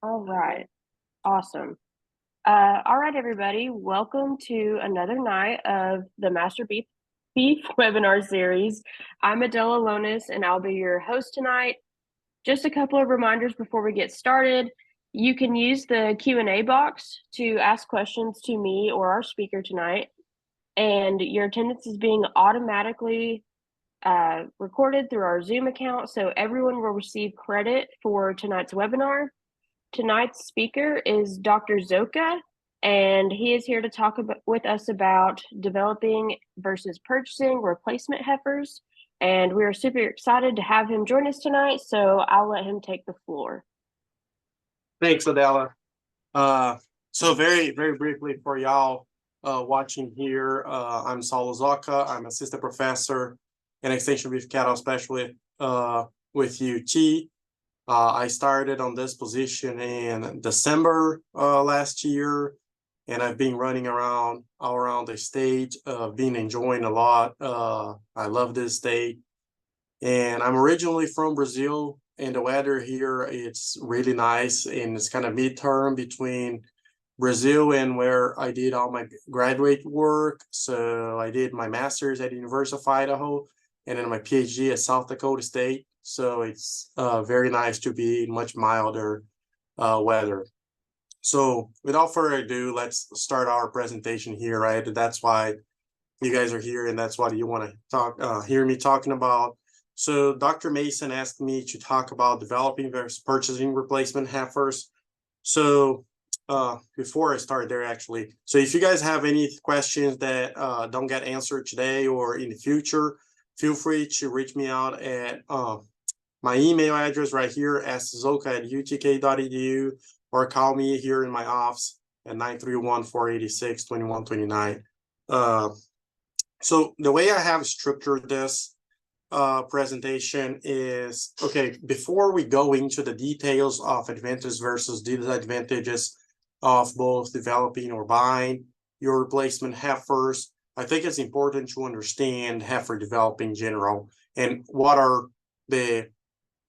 All right. Awesome. All right, everybody. Welcome to another night of the Beef webinar series. I'm Adela Lonis, and I'll be your host tonight. Just a couple of reminders before we get started. You can use the Q&A box to ask questions to me or our speaker tonight, and your attendance is being automatically recorded through our Zoom account, so everyone will receive credit for tonight's webinar. Tonight's speaker is Dr. Zoca, and he is here to talk with us about developing versus purchasing replacement heifers. And we are super excited to have him join us tonight, so I'll let him take the floor. Thanks, Adela. So very briefly for y'all watching here, I'm Saulo Zoca. I'm assistant professor and extension beef cattle specialist with UT. I started on this position in December last year, and I've been running all around the state, been enjoying a lot. I love this state, and I'm originally from Brazil, and the weather here, it's really nice, and it's kind of midterm between Brazil and where I did all my graduate work. So I did my master's at University of Idaho, and then my PhD at South Dakota State. So it's very nice to be in much milder weather. So without further ado, let's start our presentation here, right? That's why you guys are here, and that's what you want to hear me talking about. So Dr. Mason asked me to talk about developing versus purchasing replacement heifers. So before I start there, actually, so if you guys have any questions that don't get answered today or in the future, feel free to reach me out at my email address right here, zoca@utk.edu, or call me here in my office at 931-486-2129. So the way I have structured this presentation is, okay, before we go into the details of advantages versus disadvantages of both developing or buying your replacement heifers, I think it's important to understand heifer developing in general and what are the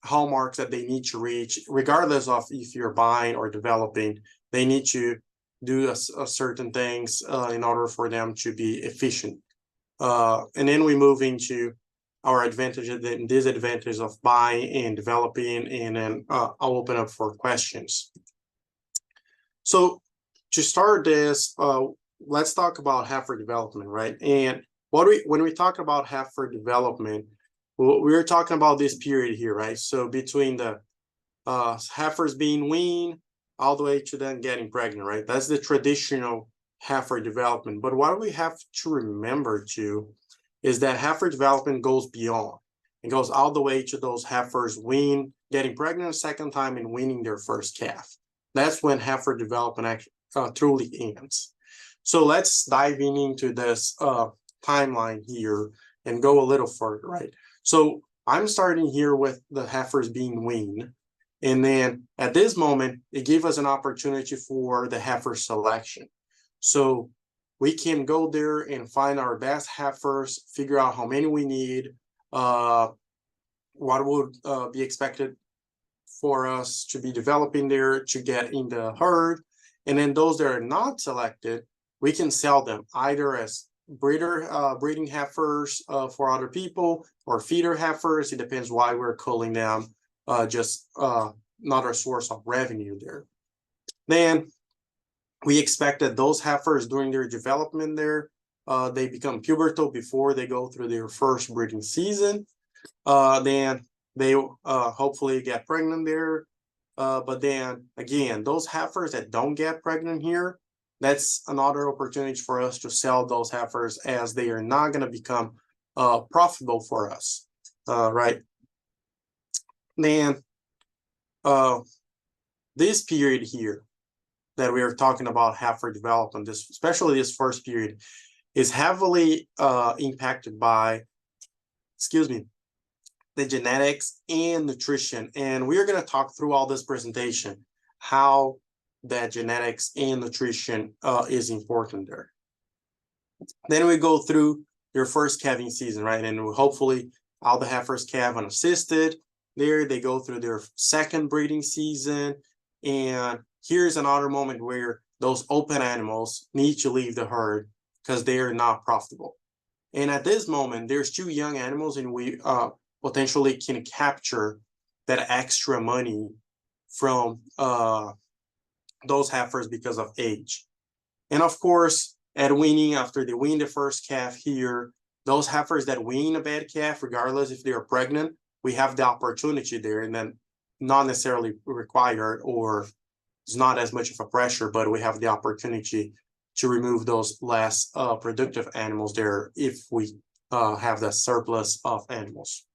hallmarks that they need to reach, regardless of if you're buying or developing. They need to do a certain things in order for them to be efficient. And then we move into our advantages and disadvantages of buying and developing, and then I'll open up for questions. So to start this, let's talk about heifer development, right? And when we talk about heifer development, we're talking about this period here, right? So between the heifers being weaned all the way to then getting pregnant, right? That's the traditional heifer development. But what we have to remember too is that heifer development goes beyond. It goes all the way to those heifers getting pregnant a second time and weaning their first calf. That's when heifer development truly ends. So let's dive into this timeline here and go a little further, right? So I'm starting here with the heifers being weaned. And then at this moment, it gives us an opportunity for the heifer selection. So we can go there and find our best heifers, figure out how many we need, what would be expected for us to be developing there to get in the herd. And then those that are not selected, we can sell them either as breeding heifers for other people or feeder heifers. It depends why we're calling them, just another source of revenue there. Then we expect that those heifers during their development there, they become pubertal before they go through their first breeding season. Then they hopefully get pregnant there. But then again, those heifers that don't get pregnant here, that's another opportunity for us to sell those heifers as they are not going to become profitable for us, right? Then this period here that we are talking about heifer development, especially this first period, is heavily impacted by, the genetics and nutrition. And we're going to talk through all this presentation, how that genetics and nutrition is important there. Then we go through your first calving season, right? And hopefully all the heifers calve unassisted. There they go through their second breeding season. And here's another moment where those open animals need to leave the herd because they are not profitable. And at this moment, there's two young animals, and we potentially can capture that extra money from those heifers because of age. And of course, at weaning, after they wean the first calf here, those heifers that wean a bad calf, regardless if they're pregnant, we have the opportunity there, and then not necessarily required, or it's not as much of a pressure, but we have the opportunity to remove those less productive animals there if we have the surplus of animals.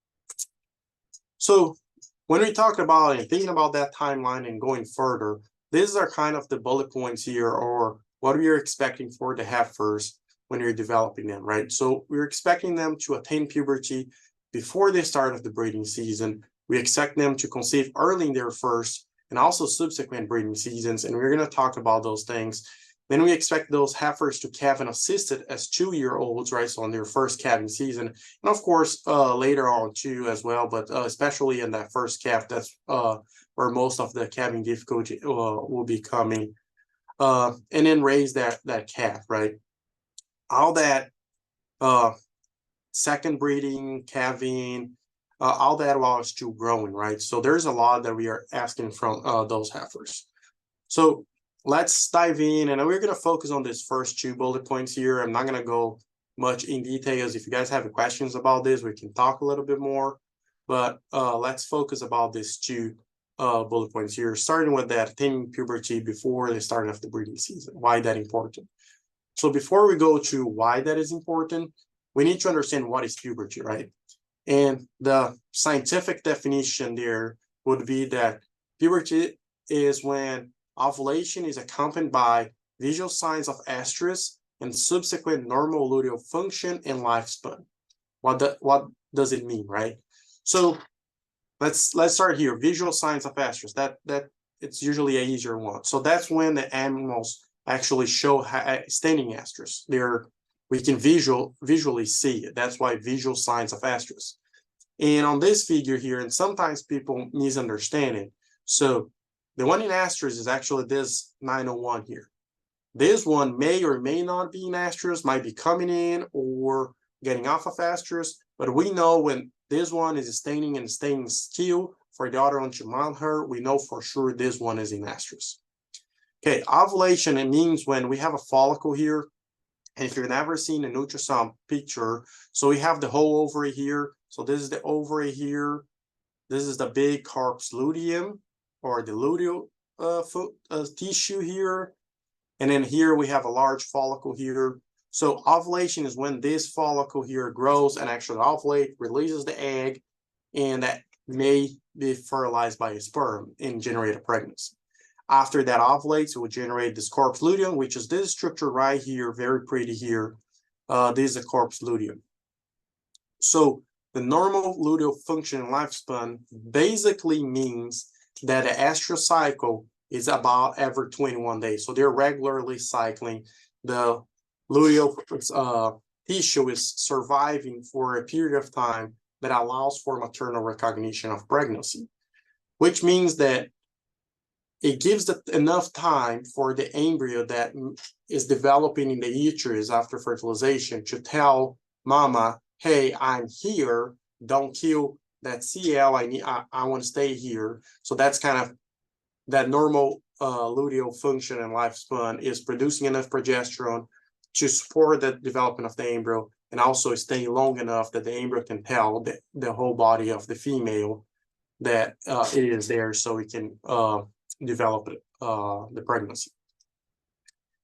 So when we talk about and thinking about that timeline and going further, these are kind of the bullet points here, or what we are expecting for the heifers when you're developing them, right? So we're expecting them to attain puberty before the start of the breeding season. We expect them to conceive early in their first and also subsequent breeding seasons, and we're going to talk about those things. Then we expect those heifers to calve unassisted as 2-year-olds, right? So on their first calving season, and of course later on too as well, but especially in that first calf, that's where most of the calving difficulty will be coming. And then raise that calf, right? All that second breeding, calving, all that while it's still growing, right? So there's a lot that we are asking from those heifers. So let's dive in, and we're going to focus on this first two bullet points here. I'm not going to go much in details. If you guys have questions about this, we can talk a little bit more, but let's focus about these two bullet points here, starting with that attaining puberty before the start of the breeding season. Why that important? So before we go to why that is important, we need to understand what is puberty, right? And the scientific definition there would be that puberty is when ovulation is accompanied by visual signs of estrus and subsequent normal luteal function and lifespan. What does it mean, right? So let's start here. Visual signs of estrus. That it's usually an easier one. So that's when the animals actually show staining estrus. We can visually see it. That's why visual signs of estrus. And on this figure here, and sometimes people misunderstand it. So the one in estrus is actually this 901 here. This one may or may not be in estrus, might be coming in or getting off of estrus, but we know when this one is staining and staining still for the other one to mount her, we know for sure this one is in estrus. Okay, ovulation, it means when we have a follicle here, and if you've never seen an ultrasound picture, so we have the whole ovary here. So this is the ovary here. This is the big corpus luteum, or the luteal tissue here. And then here we have a large follicle here. So ovulation is when this follicle here grows and actually ovulate, releases the egg, and that may be fertilized by a sperm and generate a pregnancy. After that ovulates, it will generate this corpus luteum, which is this structure right here, very pretty here. This is a corpus luteum. So the normal luteal function and lifespan basically means that the estrous cycle is about every 21 days. So they're regularly cycling. The luteal tissue is surviving for a period of time that allows for maternal recognition of pregnancy, which means that it gives enough time for the embryo that is developing in the uterus after fertilization to tell mama, hey, I'm here, don't kill that CL, I want to stay here. So that's kind of that normal luteal function and lifespan is producing enough progesterone to support the development of the embryo, and also stay long enough that the embryo can tell the whole body of the female that it is there, so we can develop the pregnancy.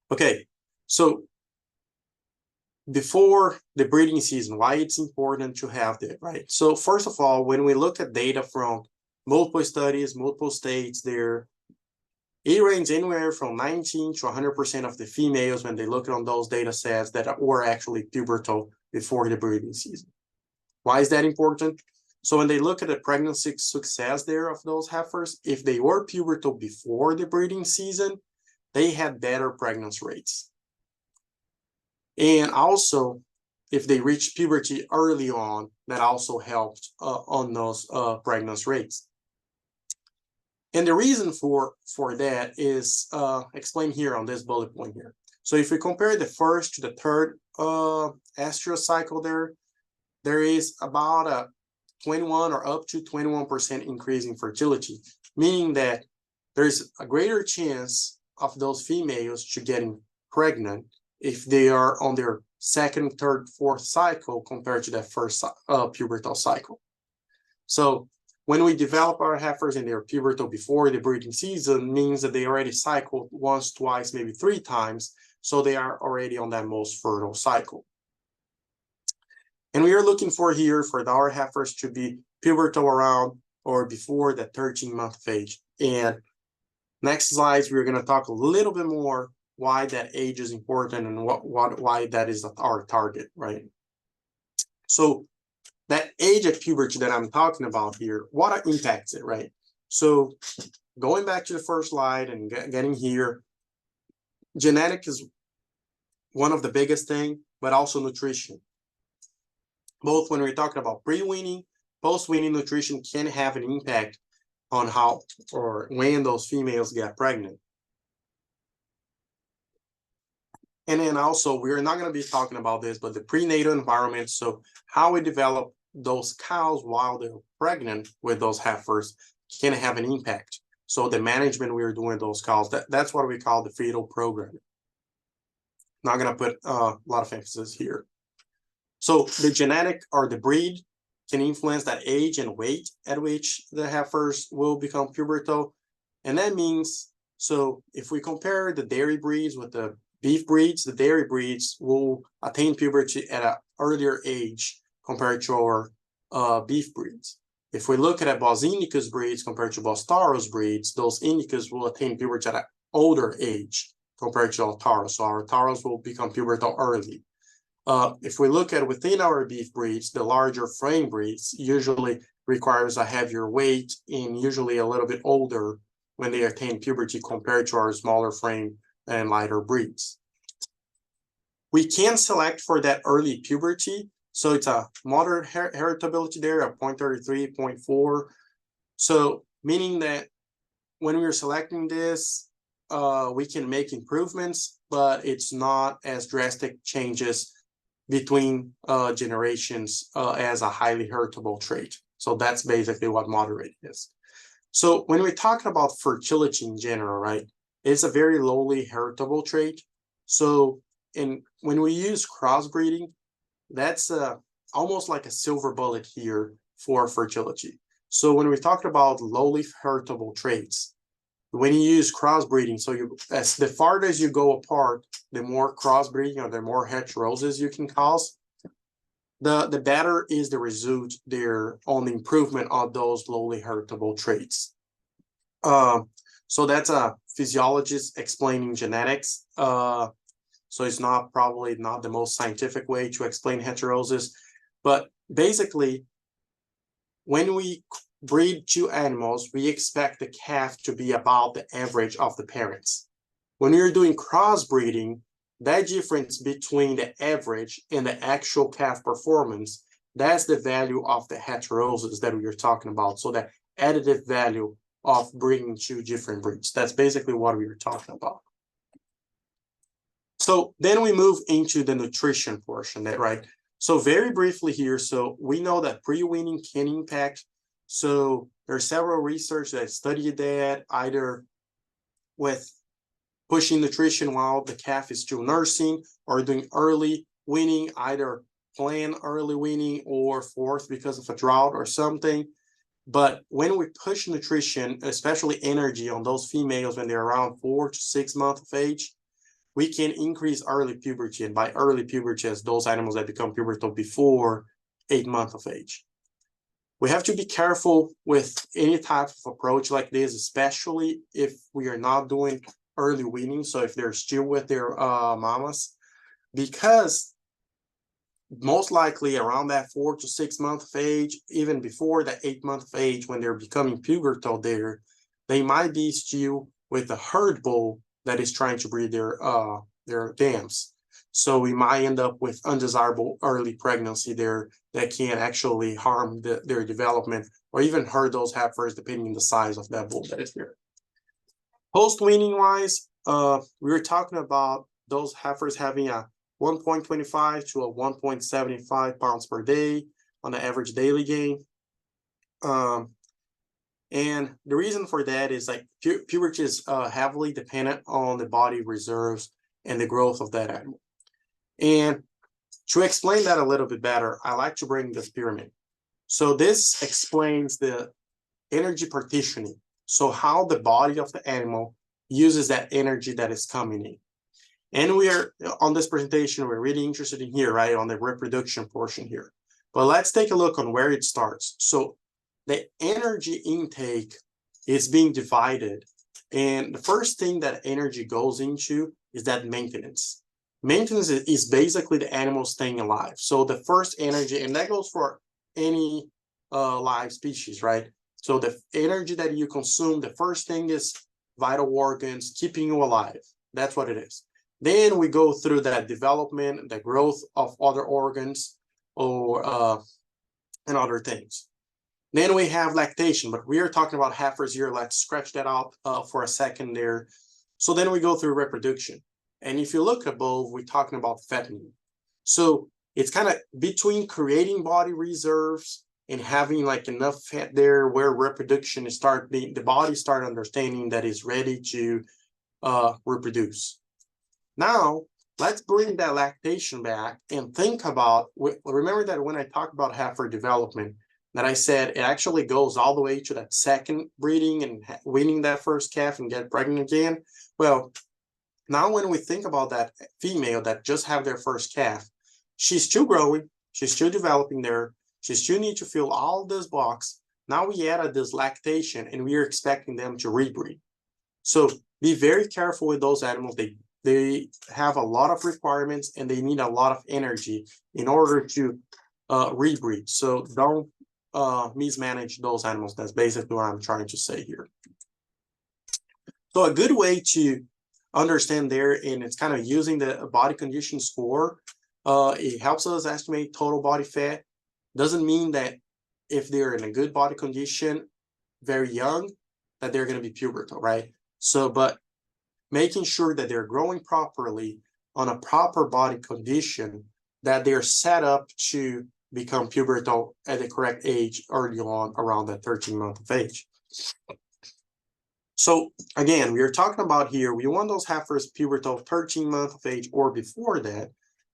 Okay, so before the breeding season, why it's important to have that, right? So first of all, when we look at data from multiple studies, multiple states, there it ranges anywhere from 19 to 100% of the females when they look on those data sets that were actually pubertal before the breeding season. Why is that important? So when they look at the pregnancy success there of those heifers, if they were pubertal before the breeding season, they had better pregnancy rates. And also, if they reached puberty early on, that also helped on those pregnancy rates. And the reason for that is explained here on this bullet point here. So if we compare the first to the third estrous cycle there is about a 21 or up to 21% increase in fertility, meaning that there's a greater chance of those females to getting pregnant if they are on their second, third, fourth cycle compared to that first pubertal cycle. So when we develop our heifers in their pubertal before the breeding season, means that they already cycled once, twice, maybe 3 times, so they are already on that most fertile cycle. And we are looking for here for our heifers to be pubertal around or before the 13-month of age. And next slides, we're going to talk a little bit more why that age is important and why that is our target, right? So that age at puberty that I'm talking about here, what impacts it, right? So going back to the first slide and getting here, genetic is one of the biggest thing, but also nutrition. Both when we're talking about pre-weaning, post-weaning nutrition can have an impact on how or when those females get pregnant. And then also, we're not going to be talking about this, but the prenatal environment, so how we develop those cows while they're pregnant with those heifers can have an impact. So the management we're doing those cows, that's what we call the fetal program. Not going to put a lot of emphasis here. So the genetic or the breed can influence that age and weight at which the heifers will become pubertal. And that means, so if we compare the dairy breeds with the beef breeds, the dairy breeds will attain puberty at an earlier age compared to our beef breeds. If we look at Bos indicus breeds compared to Bos taurus breeds, those indicus will attain puberty at an older age compared to our taurus. So our taurus will become pubertal early. If we look at within our beef breeds, the larger frame breeds usually requires a heavier weight and usually a little bit older when they attain puberty compared to our smaller frame and lighter breeds. We can select for that early puberty. So it's a moderate heritability there at 0.33, 0.4. So meaning that when we're selecting this, we can make improvements, but it's not as drastic changes between generations as a highly heritable trait. So that's basically what moderate is. So when we're talking about fertility in general, right, it's a very lowly heritable trait. So when we use crossbreeding, that's almost like a silver bullet here for fertility. So when we talk about lowly heritable traits, when you use crossbreeding, so as the farther as you go apart, the more crossbreeding or the more heterosis you can cause, the better is the result there on the improvement of those lowly heritable traits. So that's a physiologist explaining genetics. So it's probably not the most scientific way to explain heterosis, but basically, when we breed 2 animals, we expect the calf to be about the average of the parents. When you're doing crossbreeding, that difference between the average and the actual calf performance, that's the value of the heterosis that we are talking about. So the additive value of bringing 2 different breeds. That's basically what we were talking about. So then we move into the nutrition portion, right? So very briefly here, so we know that pre-weaning can impact. So there are several research that studied that, either with pushing nutrition while the calf is still nursing or doing early weaning, either plan early weaning or forced because of a drought or something. But when we push nutrition, especially energy on those females when they're around 4 to 6 months of age, we can increase early puberty. And by early puberty, as those animals that become pubertal before 8 months of age. We have to be careful with any type of approach like this, especially if we are not doing early weaning. So if they're still with their mamas, because most likely around that 4 to 6 month of age, even before the 8 month of age, when they're becoming pubertal there, they might be still with the herd bull that is trying to breed their dams. So we might end up with undesirable early pregnancy there that can actually harm their development or even hurt those heifers depending on the size of that bull that is there. Post-weaning wise, we were talking about those heifers having a 1.25 to a 1.75 pounds per day on the average daily gain. And the reason for that is like puberty is heavily dependent on the body reserves and the growth of that animal. And to explain that a little bit better, I like to bring this pyramid. So this explains the energy partitioning. So how the body of the animal uses that energy that is coming in. And we are on this presentation, we're really interested in here, right, on the reproduction portion here. But let's take a look on where it starts. So the energy intake is being divided. And the first thing that energy goes into is that maintenance. Maintenance is basically the animal staying alive. So the first energy, and that goes for any live species, right? So the energy that you consume, the first thing is vital organs, keeping you alive. That's what it is. Then we go through that development, the growth of other organs, or and other things. Then we have lactation, but we are talking about heifers here. Let's scratch that out for a second there. So then we go through reproduction. And if you look above, we're talking about fattening. So it's kind of between creating body reserves and having like enough fat there where reproduction is the body start understanding that it's ready to reproduce. Now, let's bring that lactation back and think about, remember that when I talked about heifer development, that I said it actually goes all the way to that second breeding and weaning that first calf and get pregnant again. Well, now when we think about that female that just have their first calf, she's still growing, she's still developing there, she still needs to fill all this box. Now we added this lactation and we are expecting them to rebreed. So be very careful with those animals. They have a lot of requirements and they need a lot of energy in order to rebreed. So don't mismanage those animals. That's basically what I'm trying to say here. So a good way to understand there, and it's kind of using the body condition score, it helps us estimate total body fat. Doesn't mean that if they're in a good body condition, very young, that they're going to be pubertal, right? So, but making sure that they're growing properly on a proper body condition, that they're set up to become pubertal at the correct age early on around that 13 month of age. So again, we are talking about here, we want those heifers pubertal 13 month of age or before that.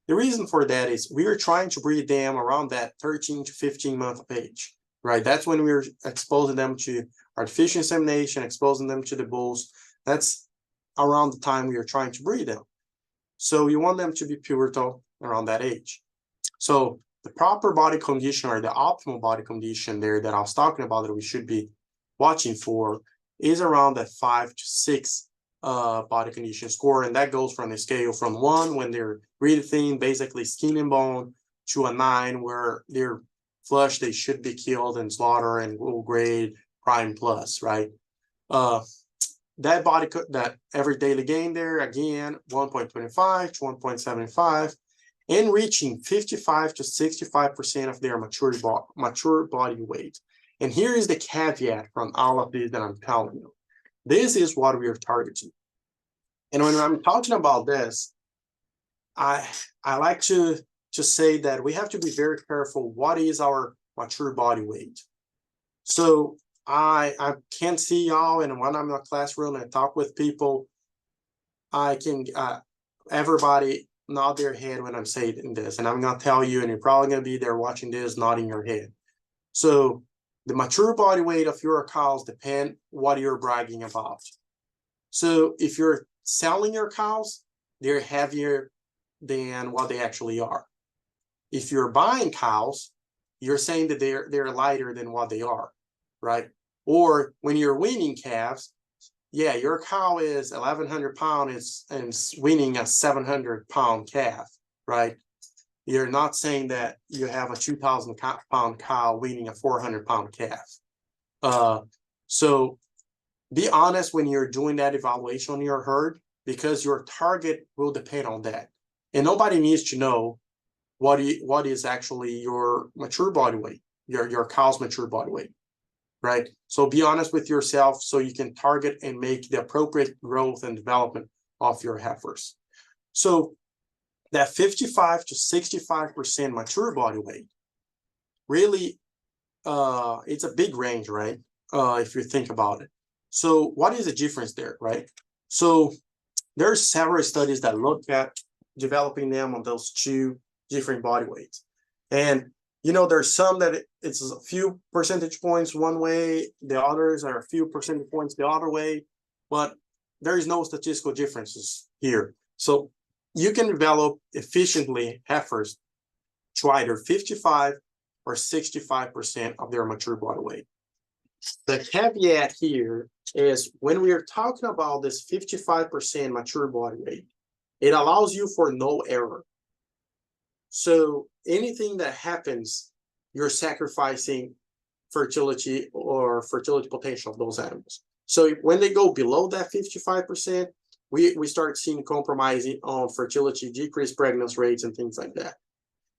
The reason for that is we are trying to breed them around that 13 to 15 month of age, right? That's when we're exposing them to artificial insemination, exposing them to the bulls. That's around the time we are trying to breed them. So we want them to be pubertal around that age. So the proper body condition or the optimal body condition there that I was talking about that we should be watching for is around that 5 to 6 body condition score. And that goes from a scale from 1 when they're really thin, basically skin and bone, to a 9 where they're flush, they should be killed and slaughtered and low grade prime plus, right? That that every daily gain there, again, 1.25 to 1.75, and reaching 55 to 65% of their mature body weight. And here is the caveat from all of this that I'm telling you. This is what we are targeting. And when I'm talking about this, I like to say that we have to be very careful. What is our mature body weight? So I can't see y'all, and when I'm in a classroom and I talk with people, I can everybody nod their head when I'm saying this, and I'm gonna tell you, and you're probably gonna be there watching this, nodding your head. So the mature body weight of your cows depend what you're bragging about. So if you're selling your cows, they're heavier than what they actually are. If you're buying cows, you're saying that they're lighter than what they are, right? Or when you're weaning calves, yeah, your cow is 1,100 pounds and weaning a 700-pound calf, right? You're not saying that you have a 2,000-pound cow weaning a 400-pound calf. So be honest when you're doing that evaluation on your herd, because your target will depend on that. And nobody needs to know what is actually your mature body weight, your cow's mature body weight, right? So be honest with yourself so you can target and make the appropriate growth and development of your heifers. So that 55 to 65% mature body weight, really, it's a big range, right? If you think about it. So what is the difference there, right? So there are several studies that look at developing them on those two different body weights. And, there's some that it's a few percentage points one way, the others are a few percentage points the other way, but there is no statistical differences here. So you can develop efficiently heifers to either 55 or 65% of their mature body weight. The caveat here is when we are talking about this 55% mature body weight, it allows you for no error. So anything that happens, you're sacrificing fertility or fertility potential of those animals. So when they go below that 55%, we start seeing compromising on fertility, decreased pregnancy rates, and things like that.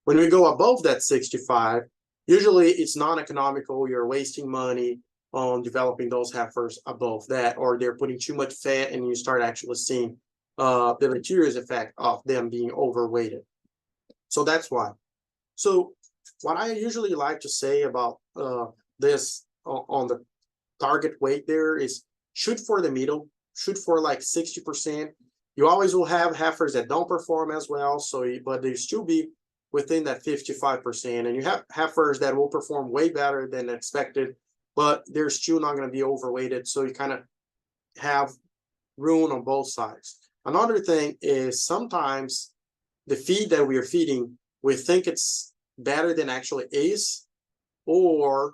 When we go above that 65, usually it's non-economical. You're wasting money on developing those heifers above that, or they're putting too much fat, and you start actually seeing the deleterious effect of them being overweighted. So that's why. So what I usually like to say about this on the target weight there is shoot for the middle, shoot for like 60%. You always will have heifers that don't perform as well, but they still be within that 55%, and you have heifers that will perform way better than expected, but they're still not going to be overweighted. So you kind of have room on both sides. Another thing is sometimes the feed that we are feeding, we think it's better than actually is, or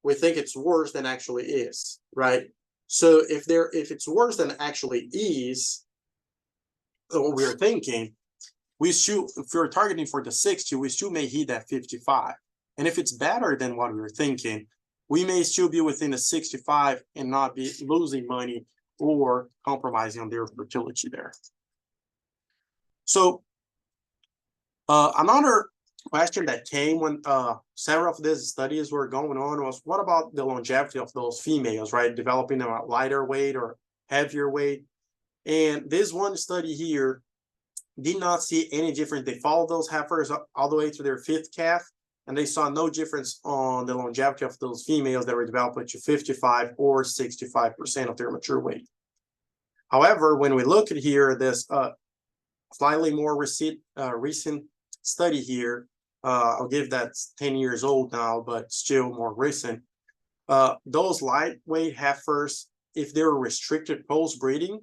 we think it's worse than actually is, right? So if it's worse than actually is, what we're thinking, if we're targeting for the 60, we still may hit that 55. And if it's better than what we were thinking, we may still be within the 65 and not be losing money or compromising on their fertility there. So another question that came when several of these studies were going on was, what about the longevity of those females, right? Developing them at lighter weight or heavier weight. And this one study here did not see any difference. They followed those heifers all the way to their 5th calf, and they saw no difference on the longevity of those females that were developed to 55 or 65% of their mature weight. However, when we look at here, this slightly more recent study here, I'll give that 10 years old now, but still more recent. Those lightweight heifers, if they were restricted post-breeding,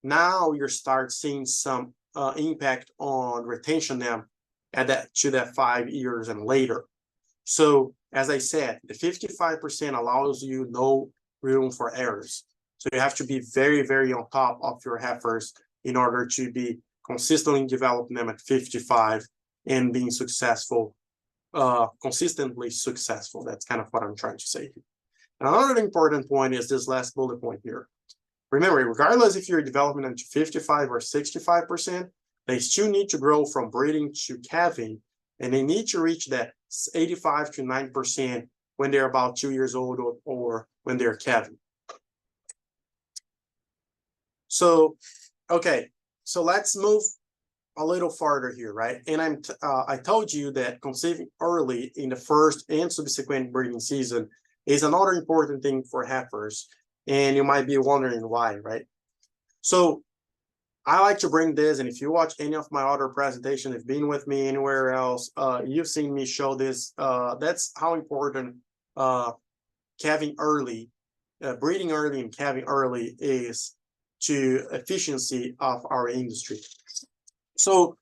now you start seeing some impact on retention them to that 5 years and later. So as I said, the 55% allows you no room for errors. So you have to be very, very on top of your heifers in order to be consistently developing them at 55 and being successful, consistently successful. That's kind of what I'm trying to say. And another important point is this last bullet point here. Remember, regardless if you're developing them to 55 or 65%, they still need to grow from breeding to calving, and they need to reach that 85 to 90% when they're about 2 years old or when they're calving. So, okay, so let's move a little farther here, right? And I told you that conceiving early in the first and subsequent breeding season is another important thing for heifers, and you might be wondering why, right? So I like to bring this, and if you watch any of my other presentations, if you've been with me anywhere else, you've seen me show this. That's how important calving early, breeding early and calving early is to efficiency of our industry. So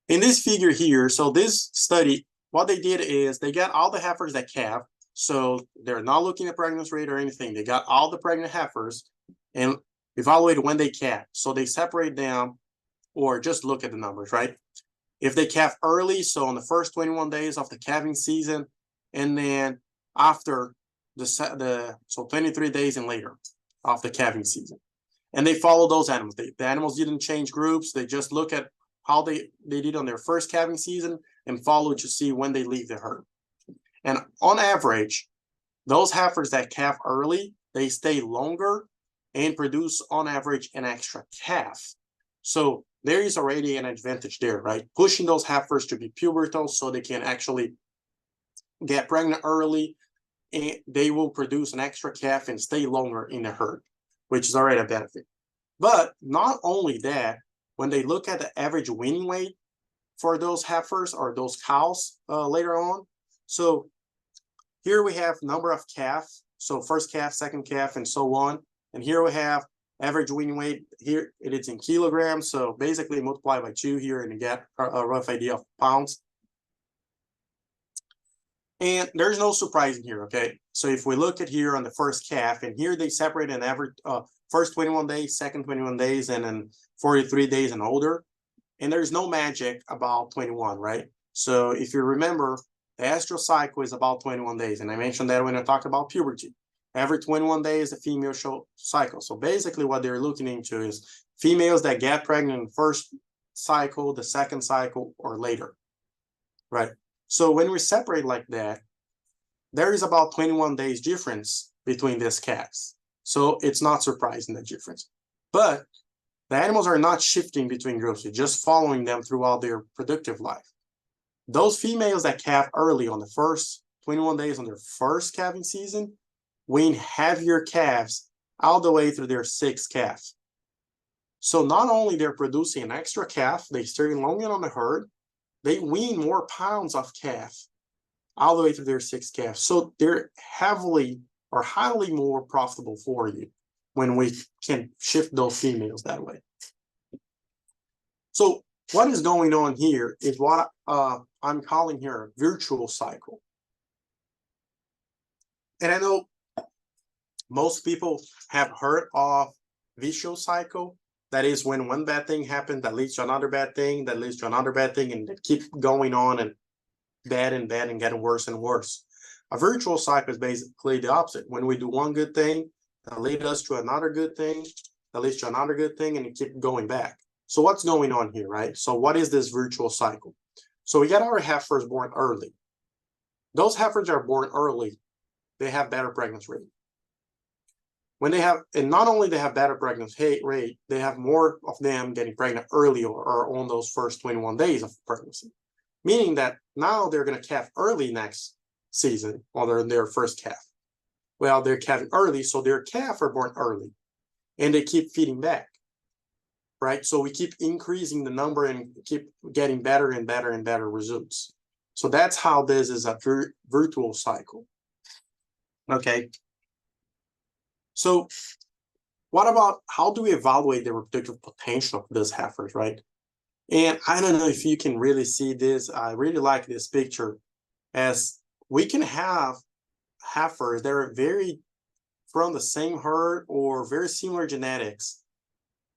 in this figure here, so this study, what they did is they got all the heifers that calve. So they're not looking at pregnancy rate or anything. They got all the pregnant heifers and evaluated when they calve. So they separate them or just look at the numbers, right? If they calve early, so on the first 21 days of the calving season, and then after so 23 days and later of the calving season. And they follow those animals. The animals didn't change groups. They just look at how they did on their first calving season and follow to see when they leave the herd. And on average, those heifers that calve early, they stay longer and produce on average an extra calf. So there is already an advantage there, right? Pushing those heifers to be pubertal so they can actually get pregnant early, and they will produce an extra calf and stay longer in the herd, which is already a benefit. But not only that, when they look at the average weaning weight for those heifers or those cows later on, so here we have number of calf, so first calf, second calf, and so on. And here we have average weaning weight. Here it is in kilograms, so basically multiply by 2 here and you get a rough idea of pounds. And there's no surprising here, okay? So if we look at here on the first calf, and here they separate an average first 21 days, second 21 days, and then 43 days and older. And there's no magic about 21, right? So if you remember, the estrous cycle is about 21 days. And I mentioned that when I talked about puberty. Every 21 days, the female cycle. So basically what they're looking into is females that get pregnant in the first cycle, the second cycle, or later, right? So when we separate like that, there is about 21 days difference between these calves. So it's not surprising, the difference. But the animals are not shifting between groups, you're just following them throughout their productive life. Those females that calve early on the first 21 days on their first calving season wean heavier calves all the way through their sixth calf. So not only they're producing an extra calf, they stay longer on the herd, they wean more pounds of calf all the way through their sixth calf. So they're heavily or highly more profitable for you when we can shift those females that way. So what is going on here is what I'm calling here a virtual cycle. And I know most people have heard of vicious cycle. That is when one bad thing happens that leads to another bad thing, that leads to another bad thing, and it keeps going on and bad and getting worse and worse. A virtual cycle is basically the opposite. When we do one good thing, that leads us to another good thing, that leads to another good thing, and you keep going back. So what's going on here, right? So what is this virtual cycle? So we got our heifers born early. Those heifers are born early, they have better pregnancy rate. When they have, and not only they have better pregnancy rate, they have more of them getting pregnant early or on those first 21 days of pregnancy. Meaning that now they're going to calve early next season on their first calf. Well, they're calving early, so their calf are born early. And they keep feeding back, right? So we keep increasing the number and keep getting better and better and better results. So that's how this is a virtual cycle. Okay. So what about how do we evaluate the reproductive potential of those heifers, right? And I don't know if you can really see this. I really like this picture, as we can have heifers that are very from the same herd or very similar genetics,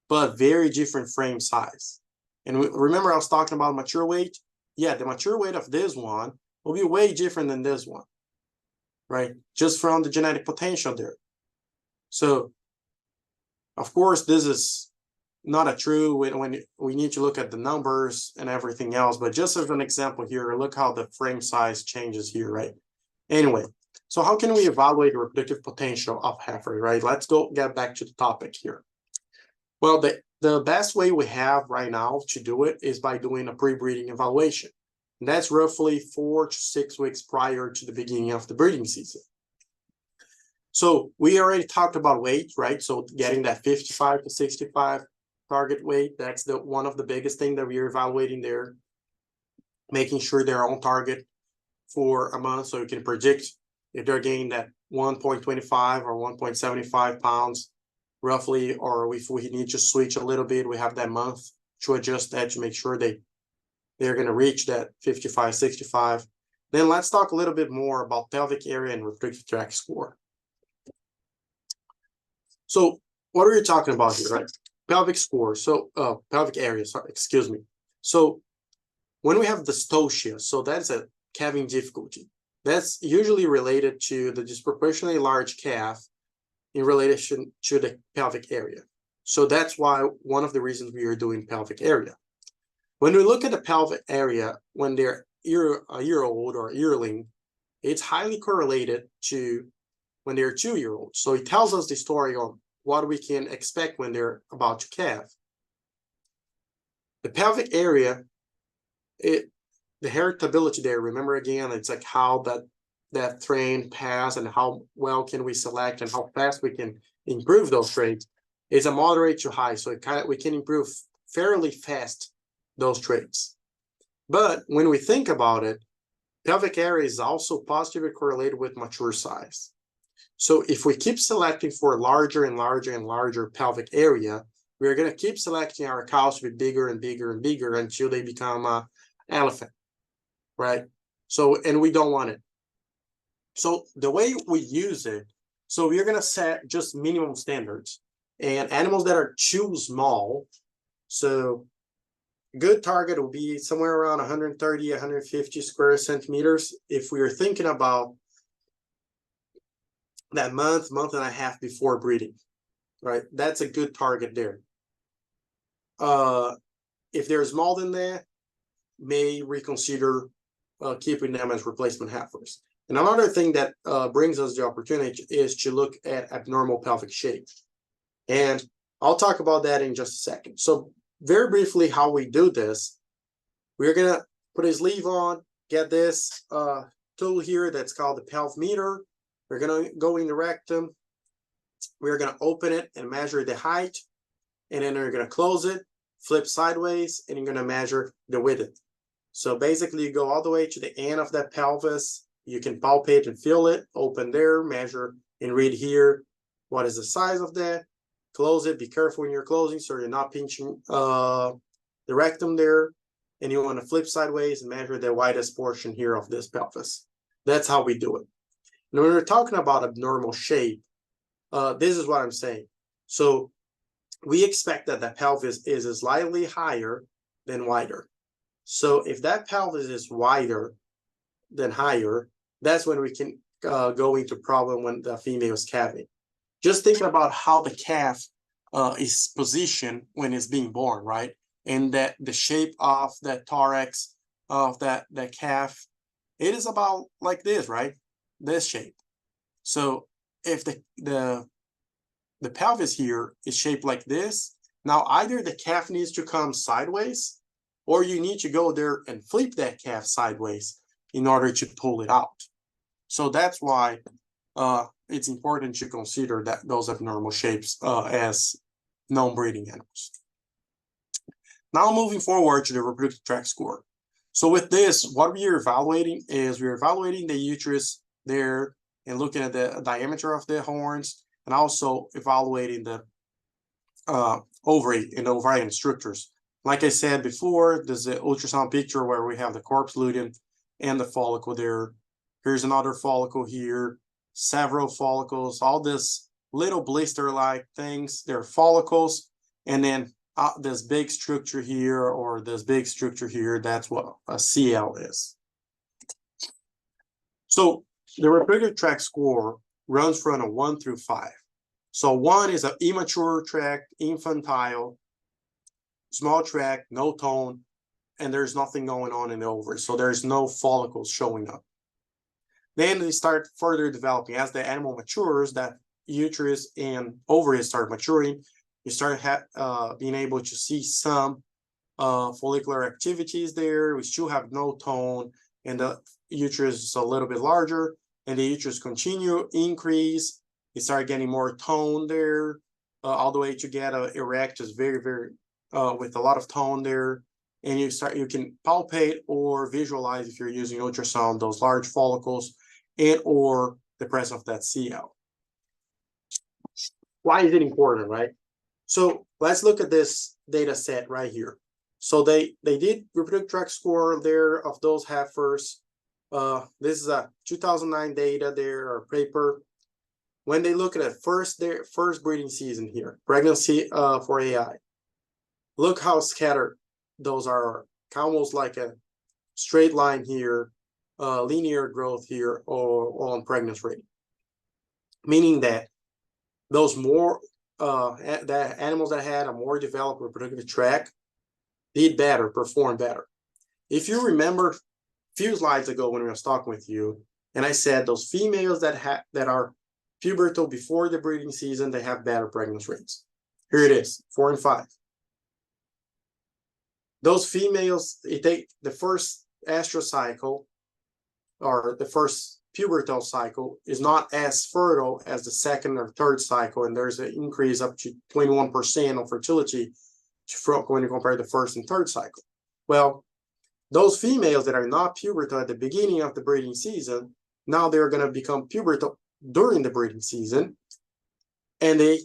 but very different frame size. And remember I was talking about mature weight? Yeah, the mature weight of this one will be way different than this one, right? Just from the genetic potential there. So, of course, this is not a true when we need to look at the numbers and everything else, but just as an example here, look how the frame size changes here, right? Anyway, so how can we evaluate the reproductive potential of heifers, right? Let's get back to the topic here. Well, the best way we have right now to do it is by doing a pre-breeding evaluation. And that's roughly 4 to 6 weeks prior to the beginning of the breeding season. So we already talked about weight, right? So getting that 55 to 65 target weight, that's one of the biggest things that we are evaluating there. Making sure they're on target for a month so you can predict if they're gaining that 1.25 or 1.75 pounds roughly, or if we need to switch a little bit, we have that month to adjust that to make sure they're going to reach that 55, 65. Then let's talk a little bit more about pelvic area and reproductive tract score. So what are we talking about here, right? Pelvic score, so pelvic area, sorry, excuse me. So when we have dystocia, so that's a calving difficulty. That's usually related to the disproportionately large calf in relation to the pelvic area. So that's why one of the reasons we are doing pelvic area. When we look at the pelvic area, when they're a year old or yearling, it's highly correlated to when they're 2 year olds. So it tells us the story on what we can expect when they're about to calve. The pelvic area, the heritability there, remember again, it's like how that train pass and how well can we select and how fast we can improve those traits. Is a moderate to high, so we can improve fairly fast those traits. But when we think about it, pelvic area is also positively correlated with mature size. So if we keep selecting for larger and larger and larger pelvic area, we're going to keep selecting our cows to be bigger and bigger and bigger until they become an elephant, right? So, and we don't want it. So the way we use it, so we're going to set just minimum standards, and animals that are too small, so good target will be somewhere around 130, 150 square centimeters. If we are thinking about that month and a half before breeding, right? That's a good target there. If they're smaller than that, may reconsider keeping them as replacement heifers. And another thing that brings us the opportunity is to look at abnormal pelvic shape. And I'll talk about that in just a second. So very briefly, how we do this, we're going to put a sleeve on, get this tool here that's called the pelv meter. We're going to go in the rectum. We're going to open it and measure the height. And then we're going to close it, flip sideways, and you're going to measure the width. So basically, you go all the way to the end of that pelvis. You can palpate and feel it, open there, measure, and read here what is the size of that. Close it. Be careful when you're closing so you're not pinching the rectum there. And you want to flip sideways and measure the widest portion here of this pelvis. That's how we do it. And when we're talking about abnormal shape, this is what I'm saying. So we expect that the pelvis is slightly higher than wider. So if that pelvis is wider than higher, that's when we can go into problem when the female is calving. Just thinking about how the calf is positioned when it's being born, right? And that the shape of the thorax of that calf, it is about like this, right? This shape. So if the pelvis here is shaped like this, now either the calf needs to come sideways, or you need to go there and flip that calf sideways in order to pull it out. So that's why it's important to consider that those abnormal shapes as non-breeding animals. Now moving forward to the reproductive tract score. So with this, what we are evaluating is we're evaluating the uterus there and looking at the diameter of the horns, and also evaluating the ovary and the ovarian structures. Like I said before, there's an ultrasound picture where we have the corpus luteum and the follicle there. Here's another follicle here, several follicles, all this little blister-like things. They're follicles, and then this big structure here or this big structure here, that's what a CL is. So the reproductive tract score runs from a 1 through 5. So 1 is an immature tract, infantile, small tract, no tone, and there's nothing going on in the ovary. So there's no follicles showing up. Then they start further developing. As the animal matures, that uterus and ovaries start maturing. You start being able to see some follicular activities there. We still have no tone, and the uterus is a little bit larger, and the uterus continue increase. You start getting more tone there, all the way to get erect is very, very with a lot of tone there. And you can palpate or visualize, if you're using ultrasound, those large follicles and or the presence of that CL. Why is it important, right? So let's look at this data set right here. So they did reproductive tract score there of those heifers. This is a 2009 data there, or paper. When they look at it, their first breeding season here, pregnancy for AI. Look how scattered those are, almost like a straight line here, linear growth here, or on pregnancy rate. Meaning that those more that animals that had a more developed reproductive tract did better, performed better. If you remember a few slides ago when we were talking with you, and I said those females that are pubertal before the breeding season, they have better pregnancy rates. Here it is, 4 and 5. Those females, it take the first estrous cycle or the first pubertal cycle is not as fertile as the second or third cycle, and there's an increase up to 21% of fertility when you compare the first and third cycle. Well, those females that are not pubertal at the beginning of the breeding season, now they're going to become pubertal during the breeding season, and they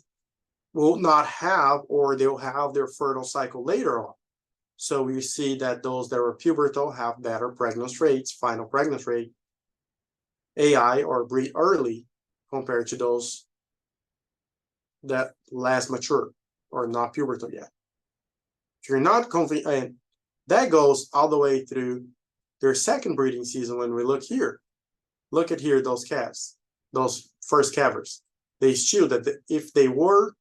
will not have, or they'll have their fertile cycle later on. So we see that those that are pubertal have better pregnancy rates, final pregnancy rate, AI or breed early compared to those that last mature or not pubertal yet. If you're not confident, and that goes all the way through their second breeding season. When we look here, look at here, those calves, those first calvers, they show that if they were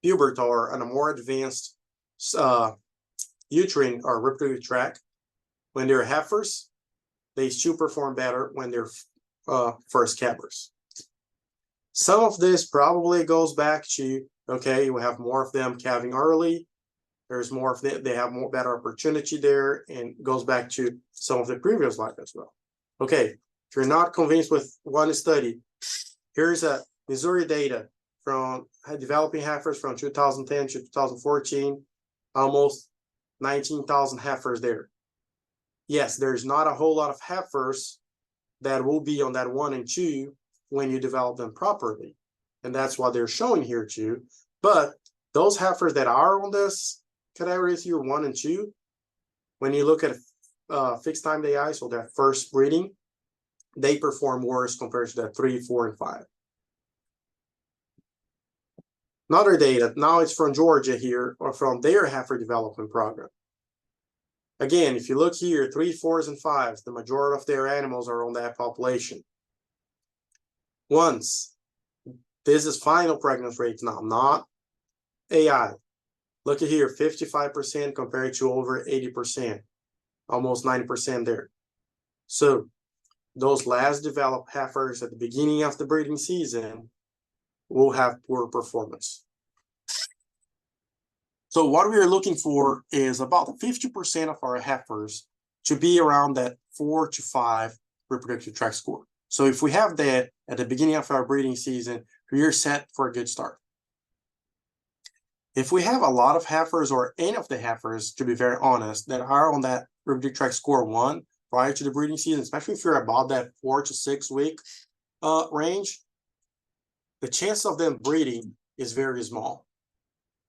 pubertal or on a more advanced uterine or reproductive tract, when they're heifers, they still perform better when they're first calvers. Some of this probably goes back to, okay, we have more of them calving early. There's more of them, they have more better opportunity there, and goes back to some of the previous slide as well. Okay, if you're not convinced with one study, here's a Missouri data from developing heifers from 2010 to 2014, almost 19,000 heifers there. Yes, there's not a whole lot of heifers that will be on that 1 and 2 when you develop them properly. And that's what they're showing here too. But those heifers that are on this category here, 1 and 2, when you look at fixed time AI, so that first breeding, they perform worse compared to that 3, 4, and 5. Another data, now it's from Georgia here, or from their heifer development program. Again, if you look here, 3, 4s, and 5s, the majority of their animals are on that population. Once, this is final pregnancy rates now, not AI. Look at here, 55% compared to over 80%, almost 90% there. So those last developed heifers at the beginning of the breeding season will have poor performance. So what we are looking for is about 50% of our heifers to be around that 4 to 5 reproductive tract score. So if we have that at the beginning of our breeding season, we are set for a good start. If we have a lot of heifers, or any of the heifers, to be very honest, that are on that reproductive tract score 1 prior to the breeding season, especially if you're about that 4 to 6 week range, the chance of them breeding is very small.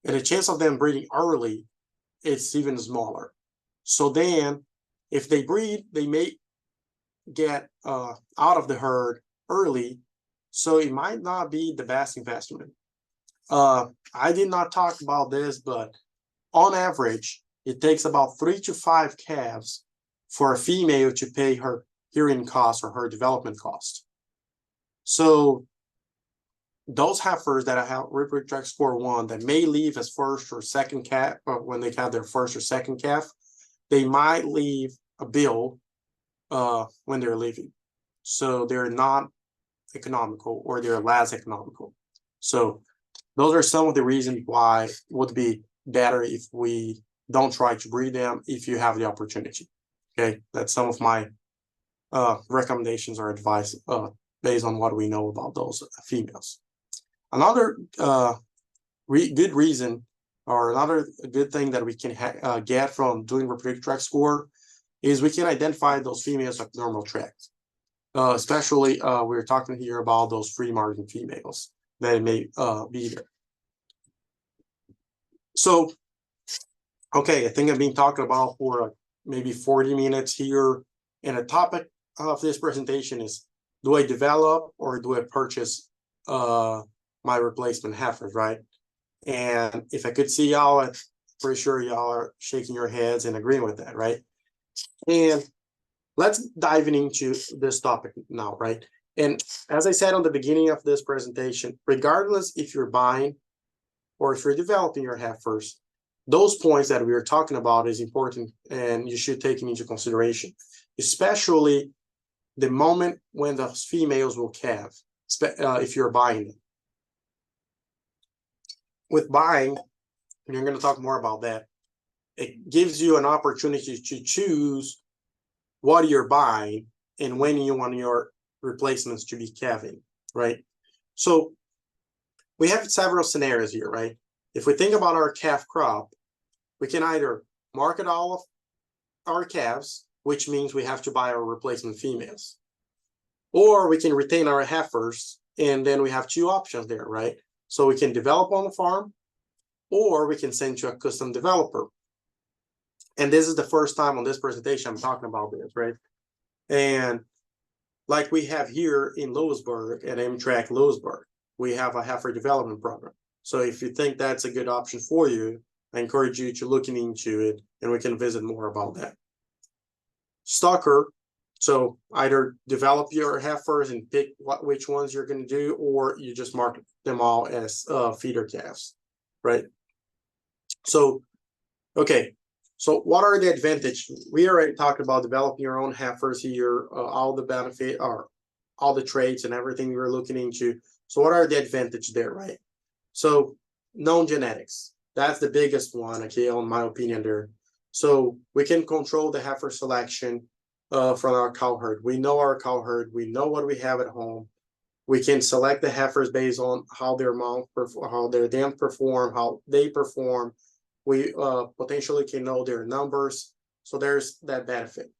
And the chance of them breeding early, it's even smaller. So then, if they breed, they may get out of the herd early, so it might not be the best investment. I did not talk about this, but on average, it takes about 3 to 5 calves for a female to pay her hearing cost or her development cost. So those heifers that have reproductive tract score 1 that may leave as first or second calf, when they have their first or second calf, they might leave a bill when they're leaving. So they're not economical, or they're less economical. So those are some of the reasons why it would be better if we don't try to breed them if you have the opportunity. Okay, that's some of my recommendations or advice based on what we know about those females. Another good reason, or another good thing that we can get from doing reproductive tract score, is we can identify those females of normal tract. Especially, we're talking here about those free margin females that may be there. So, okay, I think I've been talking about for maybe 40 minutes here, and the topic of this presentation is, do I develop or do I purchase my replacement heifers, right? And if I could see y'all, I'm pretty sure y'all are shaking your heads and agreeing with that, right? And let's dive into this topic now, right? And as I said on the beginning of this presentation, regardless if you're buying or if you're developing your heifers, those points that we are talking about is important, and you should take them into consideration, especially the moment when the females will calve, if you're buying them. With buying, and you're going to talk more about that, it gives you an opportunity to choose what you're buying and when you want your replacements to be calving, right? So we have several scenarios here, right? If we think about our calf crop, we can either market all of our calves, which means we have to buy our replacement females, or we can retain our heifers, and then we have two options there, right? So we can develop on the farm, or we can send to a custom developer. And this is the first time on this presentation I'm talking about this, right? And like we have here in Lewisburg at M-Track Lewisburg, we have a heifer development program. So if you think that's a good option for you, I encourage you to look into it, and we can visit more about that. Stocker, so either develop your heifers and pick which ones you're going to do, or you just market them all as feeder calves, right? So, okay, so what are the advantages? We already talked about developing your own heifers here, all the benefit or all the traits and everything you're looking into. So what are the advantages there, right? So known genetics, that's the biggest one, okay, in my opinion there. So we can control the heifer selection from our cow herd. We know our cow herd. We know what we have at home. We can select the heifers based on how their mount, how their dam perform, how they perform. We potentially can know their numbers. So there's that benefit.